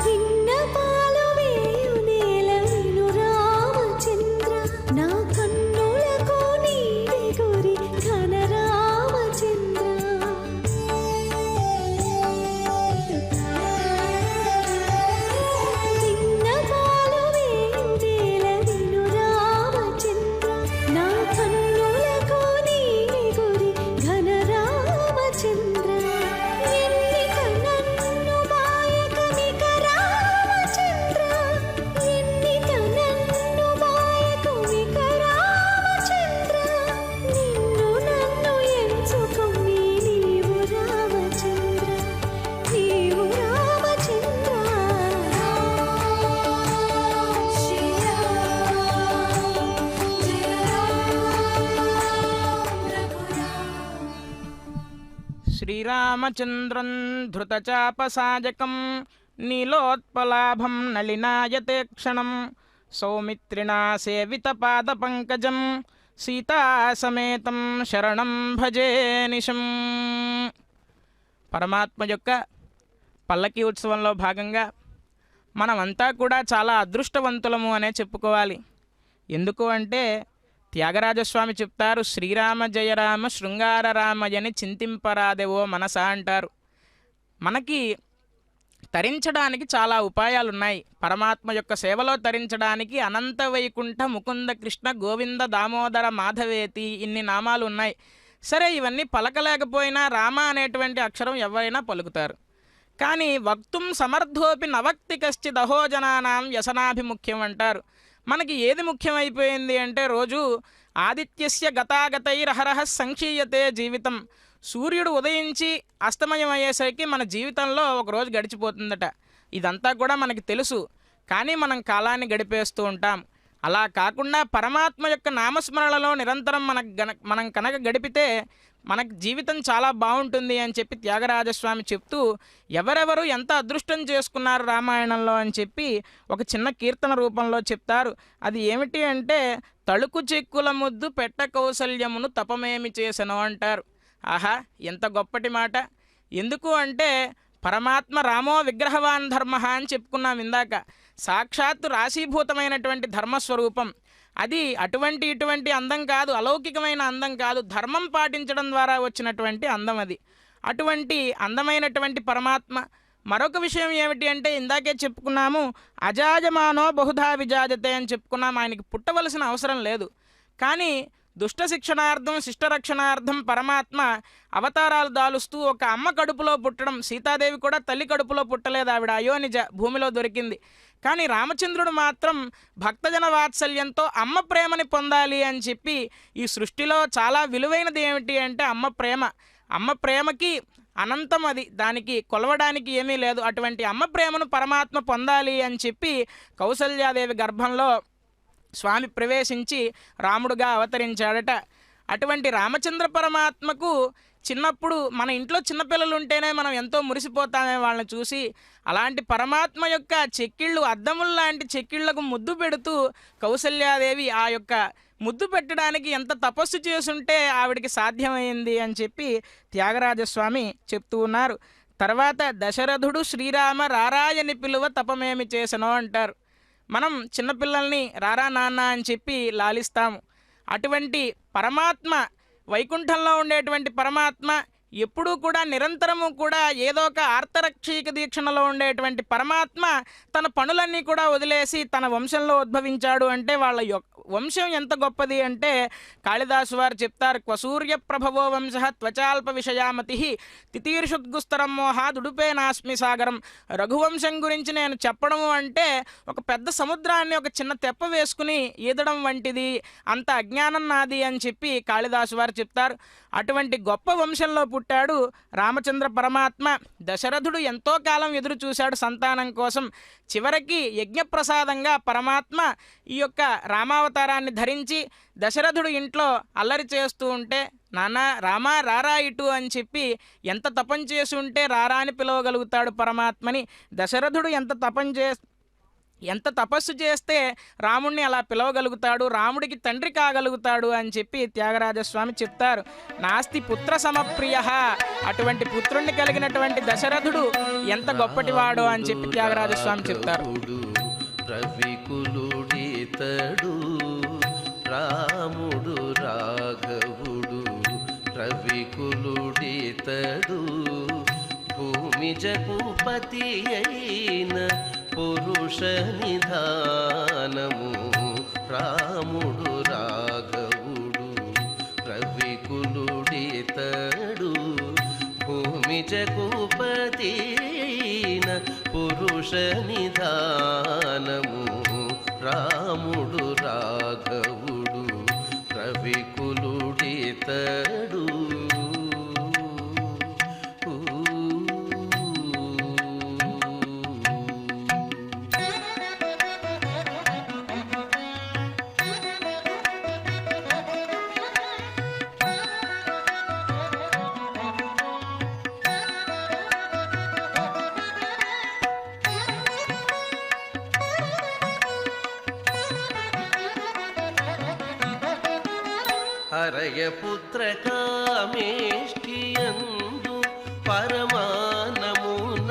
[SPEAKER 7] విన్నపాలు వేయు నేల విను రామచంద్ర నా కన్నులకు నీవే గురి ఘన రామచంద్ర. విన్నపాలు వేయు నేల విను రామచంద్ర నా కన్నులకు నీవే గురి ఘన రామచంద్ర. ఎన్నిక నన్ను బాయకనిక రామచంద్ర, ఎన్నిక నన్ను బాయకనిక రామచంద్ర. నిన్ను నన్ను ఎంచుకొని నీవు రామచంద్ర, నీవు రామచంద్ర.
[SPEAKER 2] శ్రీరామచంద్రం ధృతచాపసాజకం నీలోత్పలాభం నళినాయతే క్షణం సౌమిత్రిణా సేవిత పాద పంకజం సీతాసమేతం శరణం భజే నిశం. పరమాత్మ యొక్క పల్లకి ఉత్సవంలో భాగంగా మనమంతా కూడా చాలా అదృష్టవంతులము అనే చెప్పుకోవాలి. ఎందుకు అంటే త్యాగరాజస్వామి చెప్తారు, శ్రీరామ జయరామ శృంగార రామయని చింతింపరాదెవో మనస అంటారు. మనకి తరించడానికి చాలా ఉపాయాలు ఉన్నాయి. పరమాత్మ యొక్క సేవలో తరించడానికి అనంత వైకుంఠ ముకుంద కృష్ణ గోవింద దామోదర మాధవేతి ఇన్ని నామాలు ఉన్నాయి. సరే, ఇవన్నీ పలకలేకపోయినా రామ అనేటువంటి అక్షరం ఎవరైనా పలుకుతారు. కానీ వక్తుం సమర్థోపి నవక్తి కశ్చిదహోజనానాం వ్యసనాభిముఖ్యం అంటారు. మనకి ఏది ముఖ్యమైపోయింది అంటే రోజు ఆదిత్యస్య గతాగతైరహరహ సంక్షీయతే జీవితం. సూర్యుడు ఉదయించి అస్తమయం అయ్యేసరికి మన జీవితంలో ఒక రోజు గడిచిపోతుందట. ఇదంతా కూడా మనకి తెలుసు, కానీ మనం కాలాన్ని గడిపేస్తూ ఉంటాం. అలా కాకుండా పరమాత్మ యొక్క నామస్మరణలో నిరంతరం మనం కనుక గడిపితే మనకు జీవితం చాలా బాగుంటుంది అని చెప్పి త్యాగరాజస్వామి చెప్తూ ఎవరెవరు ఎంత అదృష్టం చేసుకున్నారు రామాయణంలో అని చెప్పి ఒక చిన్న కీర్తన రూపంలో చెప్తారు. అది ఏమిటి అంటే తళుకు చెక్కుల ముద్దు పెట్ట కౌసల్యమును తపమేమి చేసెనో అంటారు. ఆహా, ఎంత గొప్పటి మాట! ఎందుకు అంటే పరమాత్మ రామో విగ్రహవాన్ ధర్మ అని చెప్పుకున్నాం ఇందాక. సాక్షాత్తు రాశీభూతమైనటువంటి ధర్మస్వరూపం. అది ఇటువంటి అందం కాదు, అలౌకికమైన అందం కాదు, ధర్మం పాటించడం ద్వారా వచ్చినటువంటి అందం అది. అటువంటి అందమైనటువంటి పరమాత్మ. మరొక విషయం ఏమిటి అంటే ఇందాకే చెప్పుకున్నాము, అజాజమానో బహుధా విజాజతే అని చెప్పుకున్నాము. ఆయనకి పుట్టవలసిన అవసరం లేదు. కానీ దుష్ట శిక్షణార్థం శిష్టరక్షణార్థం పరమాత్మ అవతారాలు దాలుస్తూ ఒక అమ్మ కడుపులో పుట్టడం. సీతాదేవి కూడా తల్లి కడుపులో పుట్టలేదు, ఆవిడ అయోనిజ, భూమిలో దొరికింది. కానీ రామచంద్రుడు మాత్రం భక్తజన వాత్సల్యంతో అమ్మ ప్రేమని పొందాలి అని చెప్పి ఈ సృష్టిలో చాలా విలువైనది ఏమిటి అంటే అమ్మ ప్రేమ. అమ్మ ప్రేమకి అనంతం, అది దానికి కొలవడానికి ఏమీ లేదు. అటువంటి అమ్మ ప్రేమను పరమాత్మ పొందాలి అని చెప్పి కౌసల్యాదేవి గర్భంలో స్వామి ప్రవేశించి రాముడుగా అవతరించాడట. అటువంటి రామచంద్ర పరమాత్మకు చిన్నప్పుడు మన ఇంట్లో చిన్నపిల్లలు ఉంటేనే మనం ఎంతో మురిసిపోతామే వాళ్ళని చూసి. అలాంటి పరమాత్మ యొక్క చెక్కిళ్ళు, అద్దముల్లాంటి చెక్కిళ్లకు ముద్దు పెడుతూ కౌసల్యాదేవి ఆ యొక్క ముద్దు పెట్టడానికి ఎంత తపస్సు చేసుంటే ఆవిడికి సాధ్యమైంది అని చెప్పి త్యాగరాజస్వామి చెప్తూ ఉన్నారు. తర్వాత దశరథుడు శ్రీరామ రారాయని పిలువ తపమేమి చేసనో అంటారు. మనం చిన్నపిల్లల్ని రారా నాన్న అని చెప్పి లాలిస్తాము. అటువంటి పరమాత్మ, వైకుంఠంలో ఉండేటువంటి పరమాత్మ, ఎప్పుడూ కూడా నిరంతరము కూడా ఏదో ఒక ఆర్తరక్షీక దీక్షణలో ఉండేటువంటి పరమాత్మ తన పనులన్నీ కూడా వదిలేసి తన వంశంలో ఉద్భవించాడు అంటే వాళ్ళ వంశం ఎంత గొప్పది అంటే కాళిదాసు వారు చెప్తారు, క్వసూర్య ప్రభవో వంశ త్వచాల్ప విషయామతి తితీర్షుద్గుస్తరం మోహాదుడుపే నాస్మి సాగరం. రఘువంశం గురించి నేను చెప్పడము అంటే ఒక పెద్ద సముద్రాన్ని ఒక చిన్న తెప్ప వేసుకుని ఈదడం వంటిది, అంత అజ్ఞానం నాది అని చెప్పి కాళిదాసు వారు చెప్తారు. అటువంటి గొప్ప వంశంలో పుట్టాడు రామచంద్ర పరమాత్మ. దశరథుడు ఎంతో కాలం ఎదురు చూశాడు సంతానం కోసం. చివరికి యజ్ఞప్రసాదంగా పరమాత్మ ఈ యొక్క రామావతారాన్ని ధరించి దశరథుడు ఇంట్లో అల్లరి చేస్తూ ఉంటే, నాన్న రామా రారా ఇటు అని చెప్పి ఎంత తపం చేసి ఉంటే రారా అని పిలవగలుగుతాడు పరమాత్మని. దశరథుడు ఎంత తపస్సు చేస్తే రాముణ్ణి అలా పిలవగలుగుతాడు, రాముడికి తండ్రి కాగలుగుతాడు అని చెప్పి త్యాగరాజస్వామి చెప్తారు. నాస్తి పుత్ర సమప్రియ, అటువంటి పుత్రుణ్ణి కలిగినటువంటి దశరథుడు ఎంత గొప్పటివాడో అని చెప్పి త్యాగరాజస్వామి చెప్తారు.
[SPEAKER 4] రవికులుడితడు రాముడు రాఘవుడు, రవికులుడితడు భూమి జగపతి అయిన పురుష నిధానము. రాముడు రాఘవుడు రవికులుడితడు భూమి జగపతి అయిన పురుష నిధానము. రాముడు రాఘవుడు రవికులుడితడు. హరయపుత్ర కామేష్టియందు పరమానమున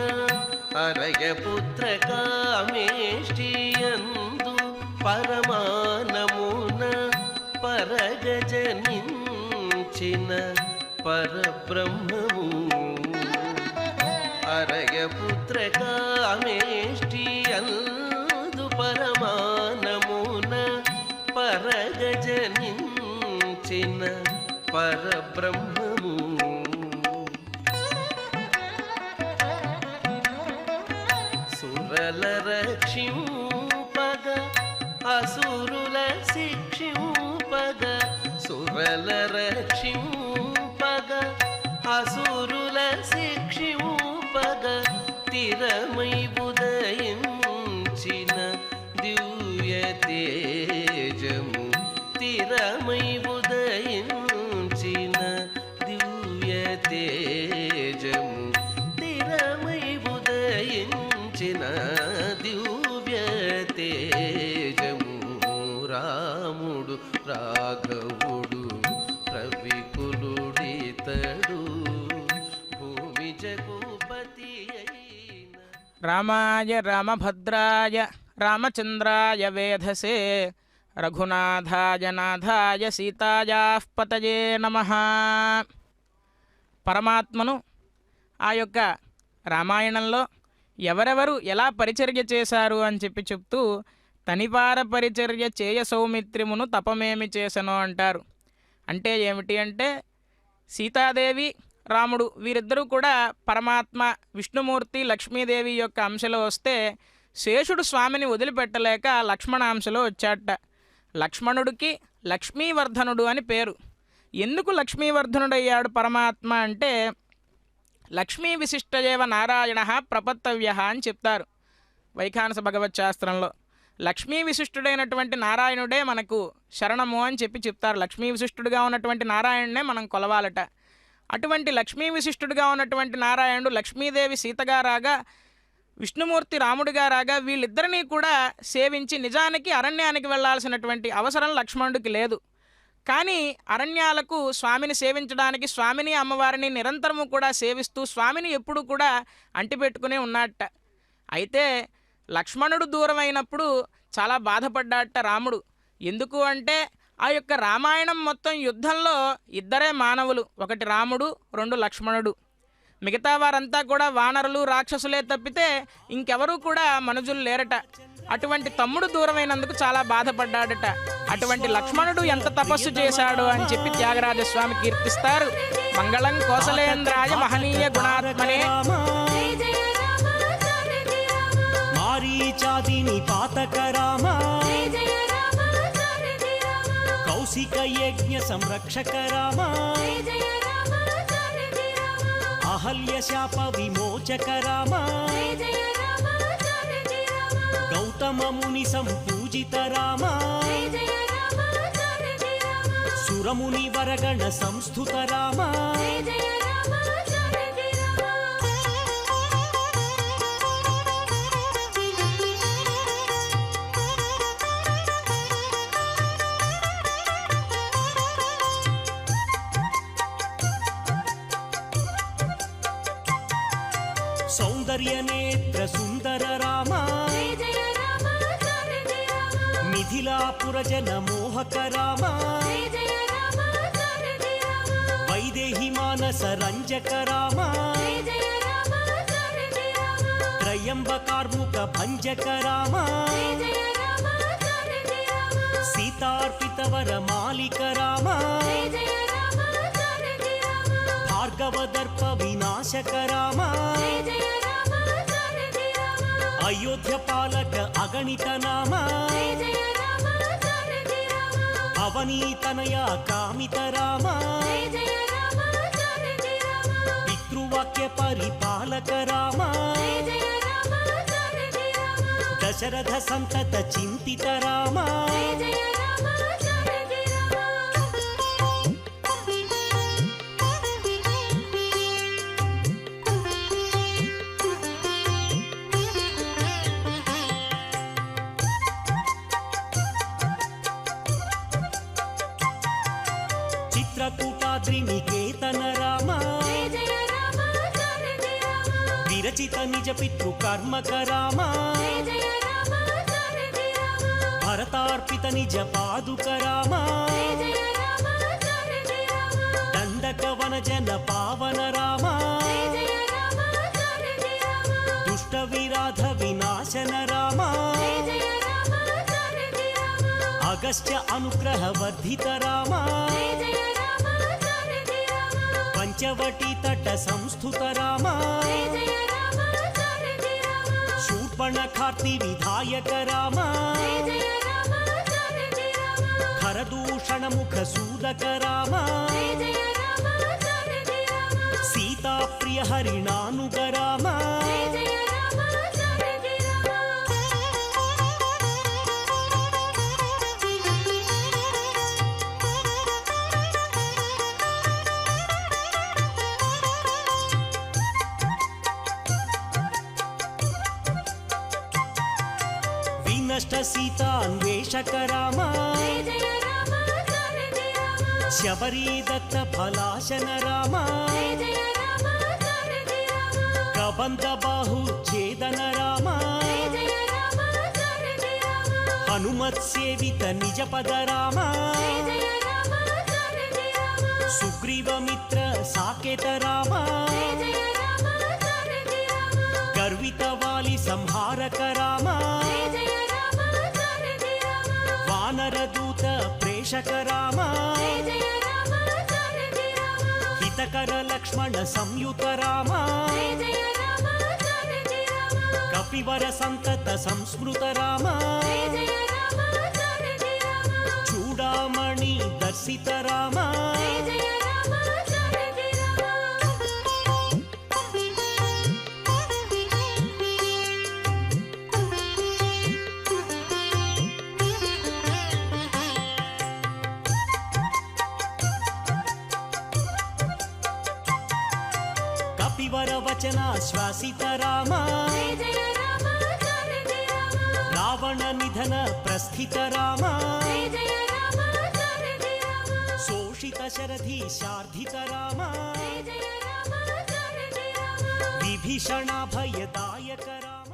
[SPEAKER 4] అరయపుత్ర కామేష్టియందు పరమానమున పరగజనించిన పరబ్రహ్మము అరయపుత్ర కామేష్టియందు పరమానమున పరగజనించిన పరబ్రహ్మము సురల రక్షింపగ అసురుల శిక్షింపగ సురల రక్షింపగ అసురుల శిక్షింపగ తిరమై ఉదయించిన దివ్య తేజము తిరమై ఉదయించిన దివ్య తేజము తిరమై ఉదయించిన దివ్య తేజము రాముడు రాఘవుడు రవికులుడితడు భూమి జగుపతి అయిన
[SPEAKER 2] రామాయ రామభద్రాయ రామచంద్రాయ వేధసే రఘునాథాయ నాథాయ సీతాయాః పతయే నమః. పరమాత్మను ఆ యొక్క రామాయణంలో ఎవరెవరు ఎలా పరిచర్య చేశారు అని చెప్తూ తనివార పరిచర్య చేయ సౌమిత్రిమును తపమేమి చేసనో అంటారు. అంటే ఏమిటి అంటే సీతాదేవి రాముడు వీరిద్దరూ కూడా పరమాత్మ విష్ణుమూర్తి లక్ష్మీదేవి యొక్క అంశలో వస్తే శేషుడు స్వామిని వదిలిపెట్టలేక లక్ష్మణ అంశలో వచ్చాట. లక్ష్మణుడికి లక్ష్మీవర్ధనుడు అని పేరు. ఎందుకు లక్ష్మీవర్ధనుడయ్యాడు పరమాత్మ అంటే లక్ష్మీ విశిష్టయేవ నారాయణ ప్రపత్తవ్య అని చెప్తారు వైఖానస భగవత్ శాస్త్రంలో. లక్ష్మీ విశిష్టుడైనటువంటి నారాయణుడే మనకు శరణము అని చెప్తారు. లక్ష్మీ విశిష్టుడిగా ఉన్నటువంటి నారాయణుడే మనం కొలవాలట. అటువంటి లక్ష్మీ విశిష్టుడిగా ఉన్నటువంటి నారాయణుడు లక్ష్మీదేవి సీతగా రాగా విష్ణుమూర్తి రాముడిగా రాగా వీళ్ళిద్దరినీ కూడా సేవించి నిజానికి అరణ్యానికి వెళ్లాల్సినటువంటి అవసరం లక్ష్మణుడికి లేదు. కానీ అరణ్యాలకు స్వామిని సేవించడానికి స్వామిని అమ్మవారిని నిరంతరము కూడా సేవిస్తూ స్వామిని ఎప్పుడూ కూడా అంటిపెట్టుకునే ఉన్నట్ట. అయితే లక్ష్మణుడు దూరమైనప్పుడు చాలా బాధపడ్డాట రాముడు. ఎందుకు అంటే ఆ యొక్క రామాయణం మొత్తం యుద్ధంలో ఇద్దరే మానవులు, ఒకటి రాముడు, రెండు లక్ష్మణుడు. మిగతా వారంతా కూడా వానరులు రాక్షసులే తప్పితే ఇంకెవరూ కూడా మనుజులు లేరట. అటువంటి తమ్ముడు దూరమైనందుకు చాలా బాధపడ్డాడట. అటువంటి లక్ష్మణుడు ఎంత తపస్సు చేశాడు అని త్యాగరాజస్వామి కీర్తిస్తారు. మంగళం కోసలేంద్రాయ మహనీయ గుణాత్మనే.
[SPEAKER 1] మారీచాదిని పాతక రామ కౌశిక యజ్ఞ సంరక్షక రామ అహల్య శాప విమోచక రామ గౌతమ ముని సంపూజిత రామ సురముని వరగణ సంస్థుత రామ సౌందర్య నేత్ర సుందర రామ మిథిలాపుర జన మోహక రామ వైదేహి మానస రంజక రామ త్రయంబకార్ముక భంజక రామ సీతార్పిత వర మాలిక రామ భార్గవ దర్ప వినాశక రామ అయోధ్య పాలక అగణిత నామ అవనీతనయ కామిత రామ పితృవాక్య పరిపాలక రామ దశరథ సంతత చింతిత రామ చిత్రకూటాద్రి నికేతన రామ నిరసిత నిజ పితృ కర్మక రామ భరతార్పిత నిజ పాదుక రామ దండక వన జన పావన రామ దుష్ట విరాధ వినాశన రామ అగస్త్య అనుగ్రహ వర్ధిత రామ పంచవటి తట సంస్థుత రామ శూర్పణఖార్తి విధాయక రామ ఖరదూషణ ముఖ సూదక రామ సీతా ప్రియ హరిణానుగ రామ వినష్ట సీతాన్వేషక రామ శబరీ దత్త ఫలాశన రామ కబంధ బాహు ఛేదన రామ హనుమత్ సేవిత నిజ పద రామ సుగ్రీవ మిత్ర సాకేత రామ గర్విత వాలి సంహారక రామ వానర దూత ప్రేషక రామ హితకర లక్ష్మణ సంయుత రామ కపివర సంతత సంస్మృత రామ చూడామణి దర్శిత రామ కపివర వచన శ్వాసిత రామ రావణ నిధన ప్రస్థిత రామ శోషిత శరధి శార్ధిత రామ విభీషణ భయదాయక రామ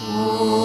[SPEAKER 7] Oh